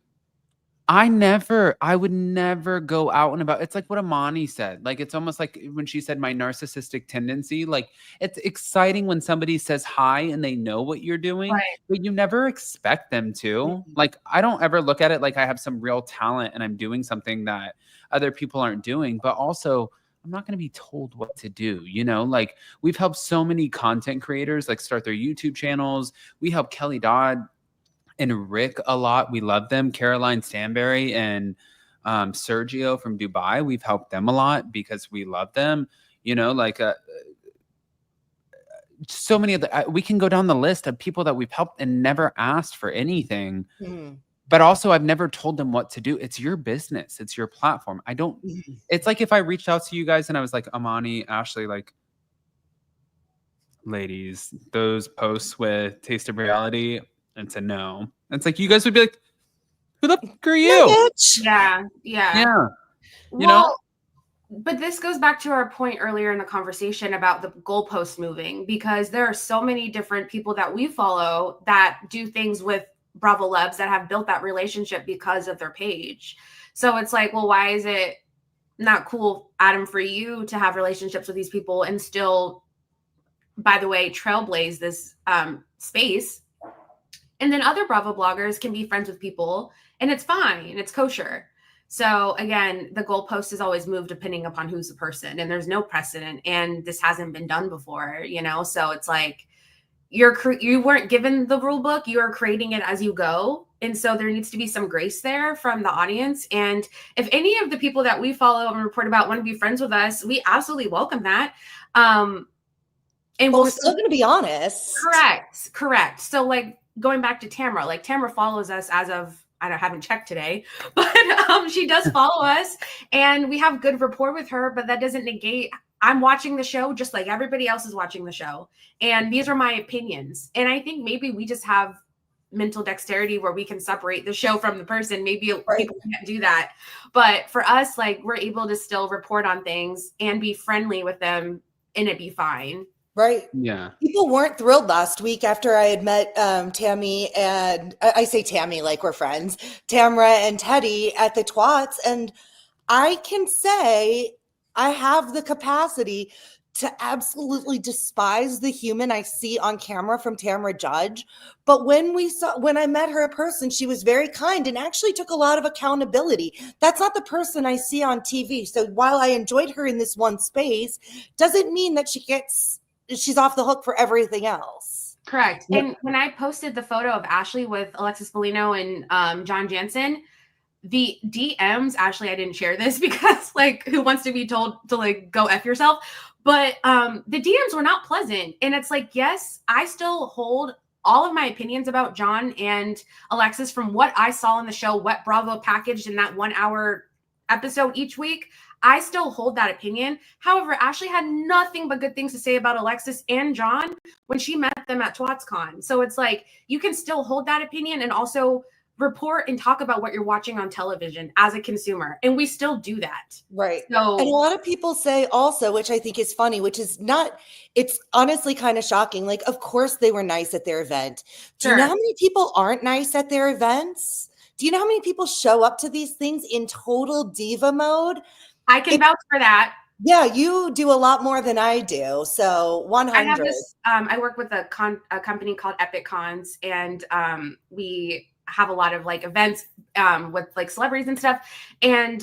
I would never go out and about. It's like what Imani said. Like, it's almost like when she said my narcissistic tendency. Like, it's exciting when somebody says hi and they know what you're doing, Right. but you never expect them to. Like, I don't ever look at it like I have some real talent and I'm doing something that other people aren't doing, but also I'm not going to be told what to do. Like, we've helped so many content creators like start their YouTube channels. We helped Kelly Dodd and Rick a lot. We love them. Caroline Stanberry and Sergio from Dubai. We've helped them a lot because we love them. Like so many of the, we can go down the list of people that we've helped and never asked for anything. Mhm. But also, I've never told them what to do. It's your business. It's your platform. It's like if I reached out to you guys and I was like, Imani, Ashley, like, ladies, those posts with Taste of Reality, it's a no. It's like you guys would be like, who the fuck are you? Bitch. Yeah. Well, but this goes back to our point earlier in the conversation about the goalpost moving, because there are so many different people that we follow that do things with Bravo Lebs that have built that relationship because of their page. So it's like, well, why is it not cool, Adam, for you to have relationships with these people and still, by the way, trailblaze this space? And then other Bravo bloggers can be friends with people and it's fine. It's kosher. So again, the goalpost is always moved depending upon who's the person, and there's no precedent, and this hasn't been done before, So it's like you weren't given the rule book, you are creating it as you go, and so there needs to be some grace there from the audience. And if any of the people that we follow and report about want to be friends with us, we absolutely welcome that. And we're still going to be honest. Correct. So like going back to Tamara, like Tamara follows us as of, I haven't checked today, but she does follow us and we have good rapport with her, but that doesn't negate I'm watching the show just like everybody else is watching the show. And these are my opinions. And I think maybe we just have mental dexterity where we can separate the show from the person. Maybe people can't do that. But for us, like, we're able to still report on things and be friendly with them and it be fine. Right. Yeah. People weren't thrilled last week after I had met Tammy and I say Tammy like we're friends, Tamara and Teddi at the Twats. And I can say I have the capacity to absolutely despise the human I see on camera from Tamara Judge. But when I met her in person, she was very kind and actually took a lot of accountability. That's not the person I see on TV. So while I enjoyed her in this one space, doesn't mean that she's off the hook for everything else. Correct. And when I posted the photo of Ashley with Alexis Bellino and John Jansen, the DMs, Ashley, I didn't share this because like who wants to be told to like go F yourself? But the DMs were not pleasant. And it's like, yes, I still hold all of my opinions about John and Alexis from what I saw in the show, what Bravo packaged in that 1 hour episode each week. I still hold that opinion. However, Ashley had nothing but good things to say about Alexis and John when she met them at TwatsCon. So it's like, you can still hold that opinion and also report and talk about what you're watching on television as a consumer. And we still do that. Right. So, and a lot of people say also, which I think is funny, which is not, it's honestly kind of shocking. Like, of course they were nice at their event. Do you know how many people aren't nice at their events? Do you know how many people show up to these things in total diva mode? I can vouch for that. Yeah, you do a lot more than I do. So 100. I have this, I work with a company called Epic Cons, and we have a lot of like events with like celebrities and stuff. And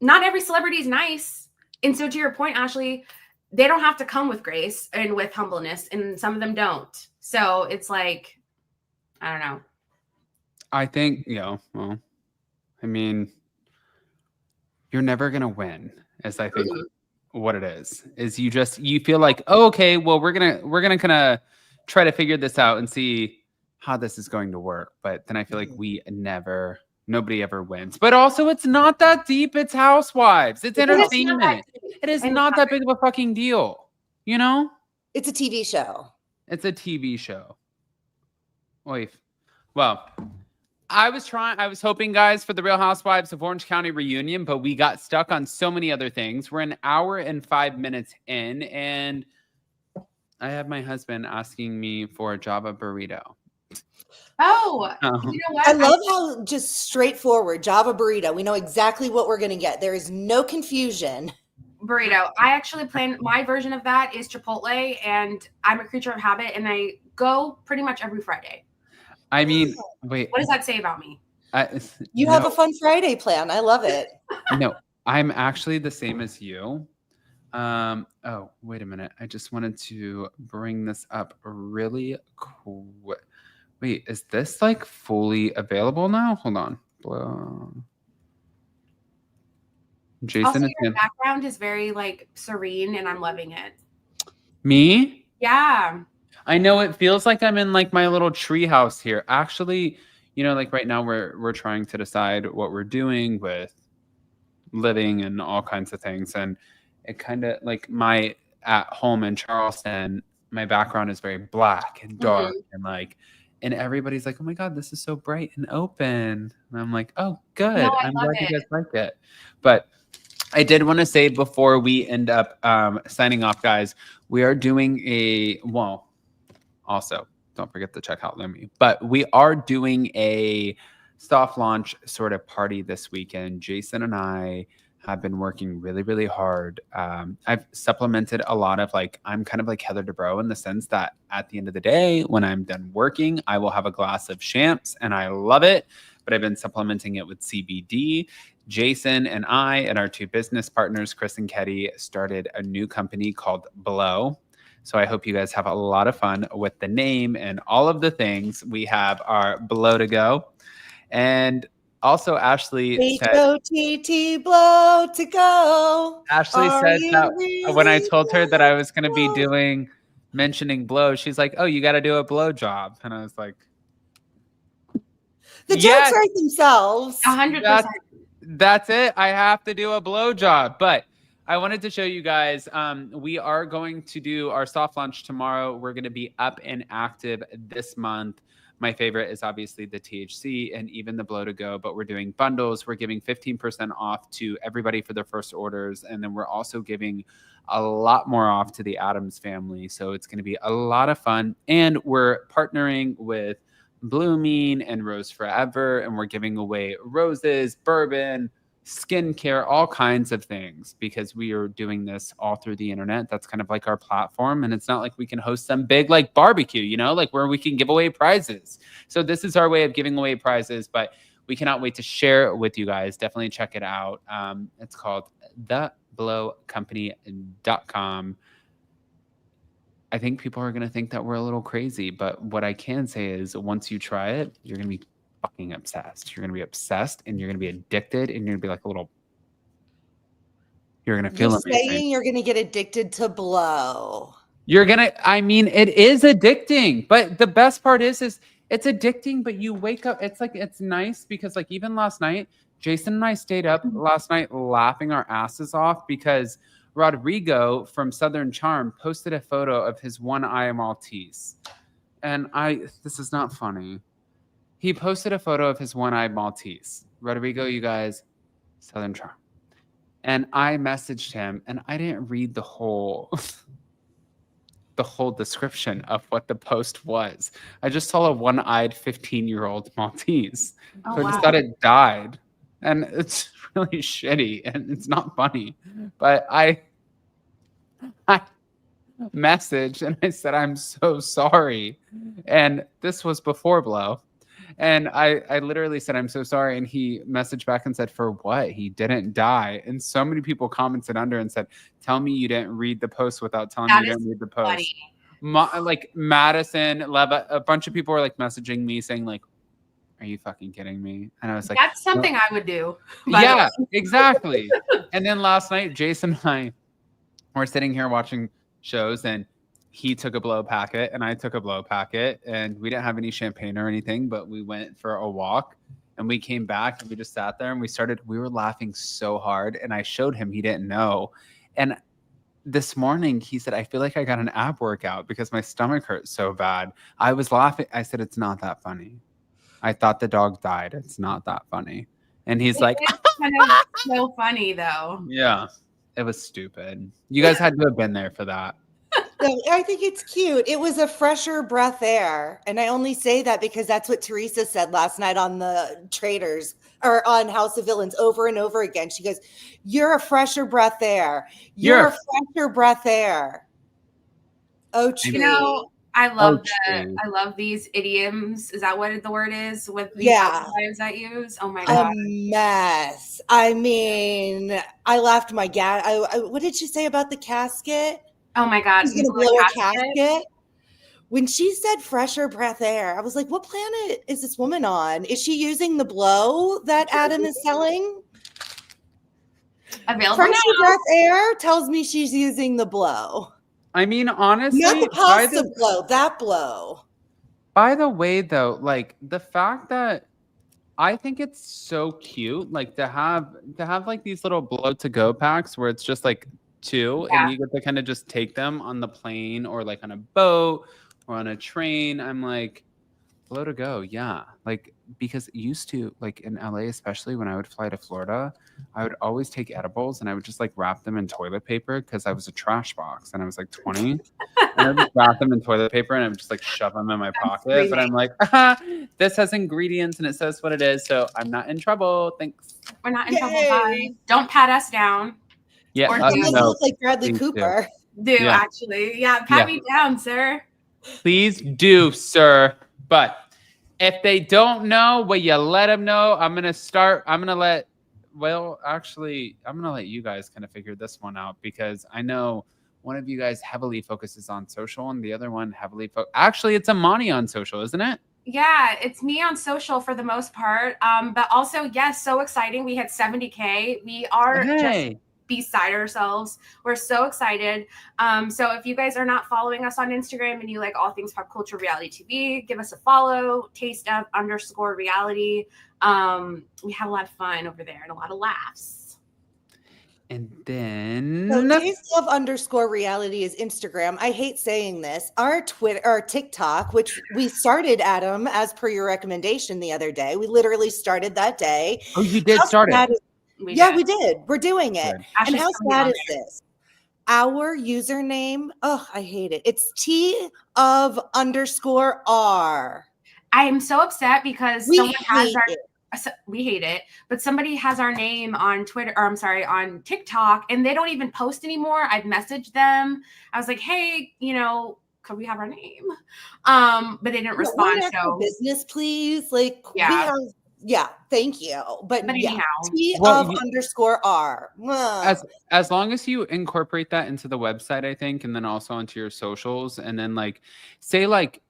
not every celebrity is nice. And so to your point, Ashley, they don't have to come with grace and with humbleness, and some of them don't. So it's like, I don't know. I think, well, I mean, you're never going to win, as I think what it is you feel like, oh, okay, well, we're going to kind of try to figure this out and see how this is going to work. But then I feel like nobody ever wins. But also, it's not that deep. It's Housewives. It's entertainment. It is not that big of a fucking deal. You know? It's a TV show. It's a TV show. Well, I was hoping, guys, for the Real Housewives of Orange County reunion, but we got stuck on so many other things. We're an hour and 5 minutes in, and I have my husband asking me for a Java burrito. Oh, Oh. you know what? I love how just straightforward Java burrito. We know exactly what we're going to get. There is no confusion. Burrito. I actually plan my version of that is Chipotle, and I'm a creature of habit, and I go pretty much every Friday. I mean, wait. What does that say about me? You have a fun Friday plan. I love it. No, I'm actually the same as you. Oh, wait a minute. I just wanted to bring this up really quick. Wait, is this like fully available now? Hold on. Jason Also, is your in. background is very like serene, and I'm loving it. Me? Yeah. I know it feels like I'm in like my little tree house here. Actually, like right now we're trying to decide what we're doing with living and all kinds of things. And it kind of like my at home in Charleston, my background is very black and dark and everybody's like, oh my God, this is so bright and open. And I'm like, oh, good. No, I'm glad you guys like it. But I did want to say before we end up signing off, guys, we are doing also, don't forget to check out Lumi. But we are doing a soft launch sort of party this weekend. Jason and I have been working really, really hard. I've supplemented a lot of I'm kind of like Heather Dubrow in the sense that at the end of the day, when I'm done working, I will have a glass of champs and I love it. But I've been supplementing it with CBD. Jason and I and our two business partners, Chris and Teddi, started a new company called Blow. So I hope you guys have a lot of fun with the name and all of the things. We have our Blow to Go. And also Ashley said, H-O-T-T blow to go. Ashley said that when I told her that I was going to be mentioning blow, she's like, oh, you got to do a blow job. And I was like, the jokes write themselves. 100%. That's it. I have to do a blow job. But I wanted to show you guys, we are going to do our soft launch tomorrow. We're going to be up and active this month. My favorite is obviously the THC and even the Blow to Go, but we're doing bundles. We're giving 15% off to everybody for their first orders. And then we're also giving a lot more off to the Addams family. So it's going to be a lot of fun. And we're partnering with Blooming and Rose Forever. And we're giving away roses, bourbon, skincare, all kinds of things, because we are doing this all through the internet. That's kind of like our platform. And it's not like we can host some big barbecue, where we can give away prizes. So this is our way of giving away prizes, but we cannot wait to share it with you guys. Definitely check it out. It's called theblowcompany.com. I think people are going to think that we're a little crazy, but what I can say is once you try it, you're going to be fucking obsessed. You're going to be obsessed and you're going to be addicted and you're going to be like you're going to feel amazing. Saying you're going to get addicted to blow. It is addicting, but the best part is it's addicting, but you wake up, it's nice because even last night, Jason and I stayed up last night laughing our asses off because Rodrigo from Southern Charm posted a photo of his one-eye Maltese. And this is not funny. He posted a photo of his one-eyed Maltese. Rodrigo, you guys, Southern Charm. And I messaged him, and I didn't read the whole description of what the post was. I just saw a one-eyed 15-year-old Maltese. Oh, so I just thought it died. And it's really shitty, and it's not funny. But I messaged, and I said, I'm so sorry. And this was before Blow. And I literally said, I'm so sorry. And he messaged back and said, for what? He didn't die. And so many people commented under and said, tell me you didn't read the post without telling me you didn't read the post. Madison, Leva, a bunch of people were messaging me saying are you fucking kidding me? And I was like, that's something I would do. Yeah, exactly. And then last night, Jason and I were sitting here watching shows and he took a blow packet and I took a blow packet and we didn't have any champagne or anything, but we went for a walk and we came back and we just sat there and we were laughing so hard and I showed him, he didn't know. And this morning he said, I feel like I got an ab workout because my stomach hurts so bad. I was laughing. I said, it's not that funny. I thought the dog died. It's not that funny. And he's like, it's kind of so funny though. Yeah, it was stupid. You guys had to have been there for that. No, I think it's cute. It was a fresher breath air. And I only say that because that's what Teresa said last night on the Traders or on House of Villains over and over again. She goes, "You're a fresher breath air. You're a fresher breath air." Oh, tree. You know, I tree. love these idioms. Is that what the word is with these housewives that use? Oh my God. A mess. I mean, I laughed my gat. What did she say about the casket? Oh my God. She's gonna blow her casket. When she said fresher breath air, I was like, what planet is this woman on? Is she using the blow that Adam is selling? Available Fresher now. breath air tells me she's using the blow. I mean, honestly, not the pasta blow, that blow. By the way, though, like the fact that I think it's so cute, like to have like these little blow to go packs where it's just like two, and you get to kind of just take them on the plane or like on a boat or on a train. I'm like, blow to go, yeah. Like because used to like in LA, especially when I would fly to Florida, I would always take edibles and I would just like wrap them in toilet paper because I was a trash box and I was like 20. And I would just wrap them in toilet paper and I would just like shove them in my pocket. But I'm like, this has ingredients and it says what it is, so I'm not in trouble. Thanks. We're not in trouble. Bye. Don't pat us down. Yeah, or do no, look like Bradley Cooper. Actually, pat me down, sir. Please do, sir. But if they don't know, will you let them know? I'm gonna let you guys kind of figure this one out because I know one of you guys heavily focuses on social and the other one heavily actually it's Imani on social, isn't it? Yeah, it's me on social for the most part. But also, yes, so exciting. We hit 70K. We are just beside ourselves. We're so excited. So if you guys are not following us on Instagram and you like all things pop culture reality TV, give us a follow, taste_of_reality. We have a lot of fun over there and a lot of laughs. And then taste_of_reality is Instagram. I hate saying this. Our Twitter or TikTok, which we started, Adam, as per your recommendation the other day. We literally started that day. Oh, you did start it. We did. We're doing it. And how sad is this? Our username, I hate it. It's T_of_R. I am so upset because we hate it, but somebody has our name on Twitter, or I'm sorry, on TikTok, and they don't even post anymore. I've messaged them. I was like, hey, could we have our name? But they didn't respond. So business, please. Like, thank you. But anyhow, T_of_R. As long as you incorporate that into the website, I think, and then also onto your socials, and then like say like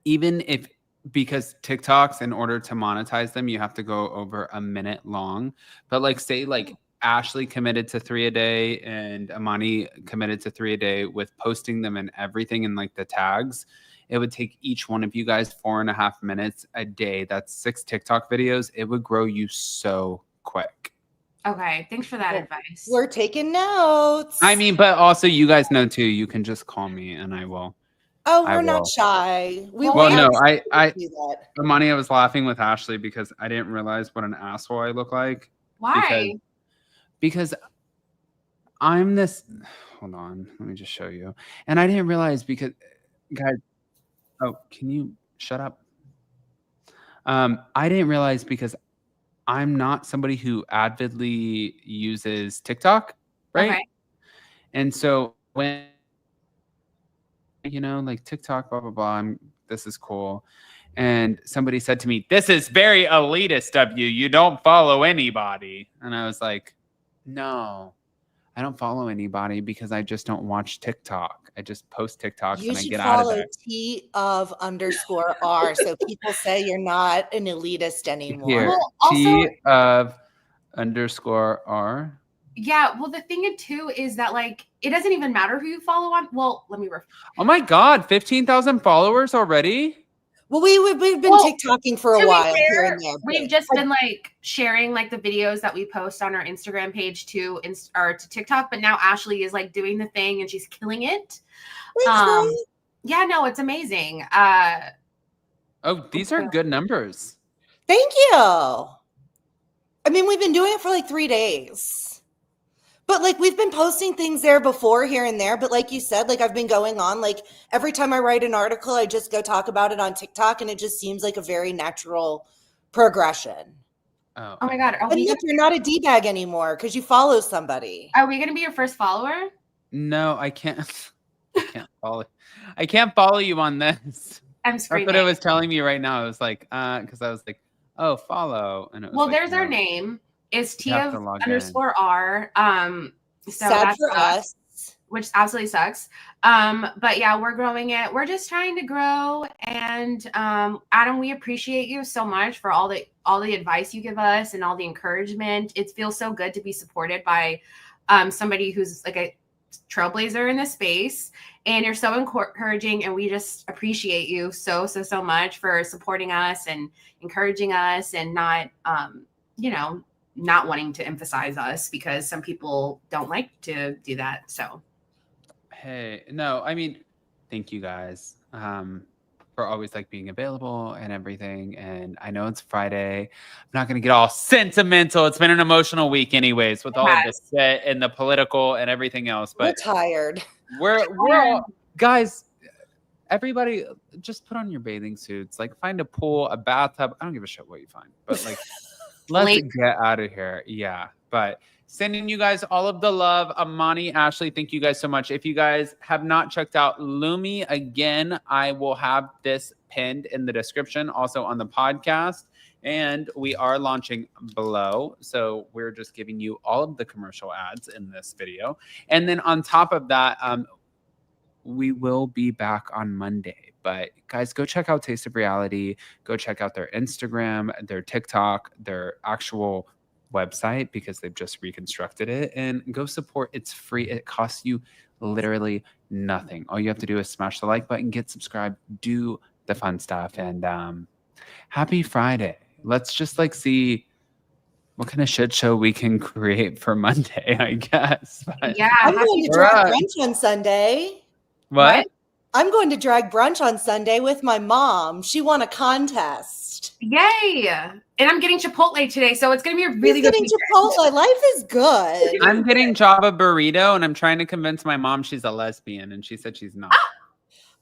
even if because TikToks, in order to monetize them, you have to go over a minute long. But like say like Ashley committed to 3 a day and Imani committed to 3 a day with posting them and everything in like the tags. It would take each one of you guys 4.5 minutes a day. That's 6 TikTok videos. It would grow you so quick. Okay. Thanks for that advice. We're taking notes. I mean, but also you guys know too, you can just call me and I will. Oh, we're not shy. Imani, I was laughing with Ashley because I didn't realize what an asshole I look like. Why? Because I'm this. Hold on, let me just show you. And I didn't realize because, guys. Oh, can you shut up? I didn't realize because I'm not somebody who avidly uses TikTok, right? Okay. And so when like TikTok, blah, blah, blah. This is cool. And somebody said to me, this is very elitist of you. You don't follow anybody. And I was like, no, I don't follow anybody because I just don't watch TikTok. I just post TikToks and I get out of there. You should follow T_of_R so people say you're not an elitist anymore. Here, T_of_R. Yeah, well, the thing too is that like it doesn't even matter who you follow on. Well, let me. Oh my God, 15,000 followers already. Well, we've been TikToking for a while here and there. We've just been like sharing like the videos that we post on our Instagram page to TikTok. But now Ashley is like doing the thing and she's killing it. Yeah, no, it's amazing. These are good numbers. Thank you. I mean, we've been doing it for like 3 days. But like we've been posting things there before here and there, but like you said, like I've been going on, like every time I write an article, I just go talk about it on TikTok and it just seems like a very natural progression. Oh, Oh my God. And look, you're not a D-bag anymore because you follow somebody. Are we going to be your first follower? no, I can't. I can't follow. I can't follow you on this. I'm That's screaming. what it was telling me right now. I was like, because I was like, oh, follow, and it was Well, like, there's our no. name. It's You have to Tia log _R. So Sad that's for us. which absolutely sucks. But yeah, we're growing it. We're just trying to grow. And Adam, we appreciate you so much for all the advice you give us and all the encouragement. It feels so good to be supported by somebody who's like a trailblazer in this space. And you're so encouraging, and we just appreciate you so much for supporting us and encouraging us, and not not wanting to emphasize us, because some people don't like to do that. So Hey, no, I mean, thank you guys for always like being available and everything. And I know it's Friday. I'm not gonna get all sentimental. It's been an emotional week, anyways, with all of the set and the political and everything else. But We're tired. we're all guys. Everybody, just put on your bathing suits. Like, find a pool, a bathtub. I don't give a shit what you find, but like, let's get out of here. Yeah, but. Sending you guys all of the love. Imani, Ashley, thank you guys so much. If you guys have not checked out Lumi, again, I will have this pinned in the description, also on the podcast. And we are launching below. So we're just giving you all of the commercial ads in this video. And then on top of that, we will be back on Monday. But guys, go check out Taste of Reality. Go check out their Instagram, their TikTok, their actual website, because they've just reconstructed it, and go support. It's free. It costs you literally nothing. All you have to do is smash the like button, get subscribed, do the fun stuff, and happy Friday. Let's just like see what kind of shit show we can create for Monday, I guess. But yeah, I'm going to drag brunch on Sunday. What? I'm going to drag brunch on Sunday with my mom. She won a contest. Yay! And I'm getting Chipotle today, so it's going to be a really good weekend. Chipotle. Life is good. I'm getting Java burrito, and I'm trying to convince my mom she's a lesbian, and she said she's not.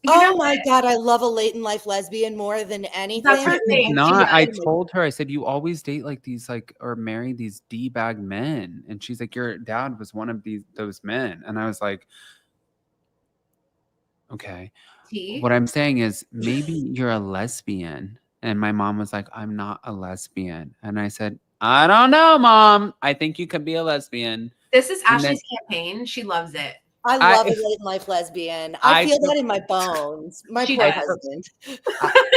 Oh my God, I love a late in life lesbian more than anything. That's her thing. Not. I told her, I said, you always date like these, like, or marry these D-bag men. And she's like, your dad was one of those men. And I was like, okay. What I'm saying is, maybe you're a lesbian. And my mom was like, I'm not a lesbian. And I said, I don't know, Mom. I think you could be a lesbian. This is Ashley's campaign. She loves it. I love a late in life lesbian. I feel that in my bones. My poor husband.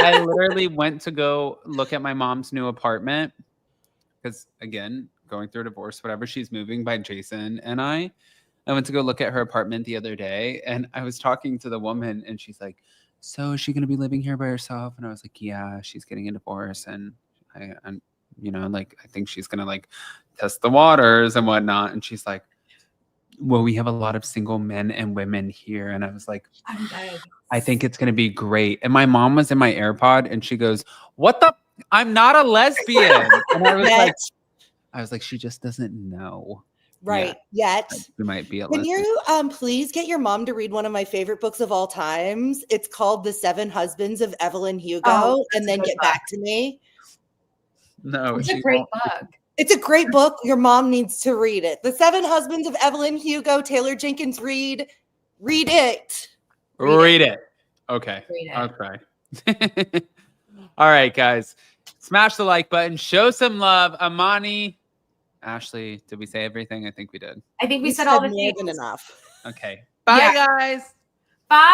I literally went to go look at my mom's new apartment because, again, going through a divorce, whatever, she's moving by Jason and I went to go look at her apartment the other day, and I was talking to the woman, and she's like, so is she going to be living here by herself? And I was like, yeah, she's getting a divorce, and I'm like, I think she's going to like test the waters and whatnot. And she's like, well, we have a lot of single men and women here. And I was like, I'm dead. I think it's going to be great. And my mom was in my AirPod, and she goes, what the? I'm not a lesbian. And I was like, she just doesn't know. Right. Yet. You might be a Can lesbian. you please get your mom to read one of my favorite books of all times? It's called The 7 Husbands of Evelyn Hugo, and then get back to me. No, it's a great book. It's a great book. Your mom needs to read it. The 7 Husbands of Evelyn Hugo, Taylor Jenkins Reid. Read it. Read it. Okay. Read it. I'll try. All right, guys. Smash the like button. Show some love. Imani, Ashley, did we say everything? I think we did. I think we said all the more things. than enough. Okay. Bye, guys. Bye.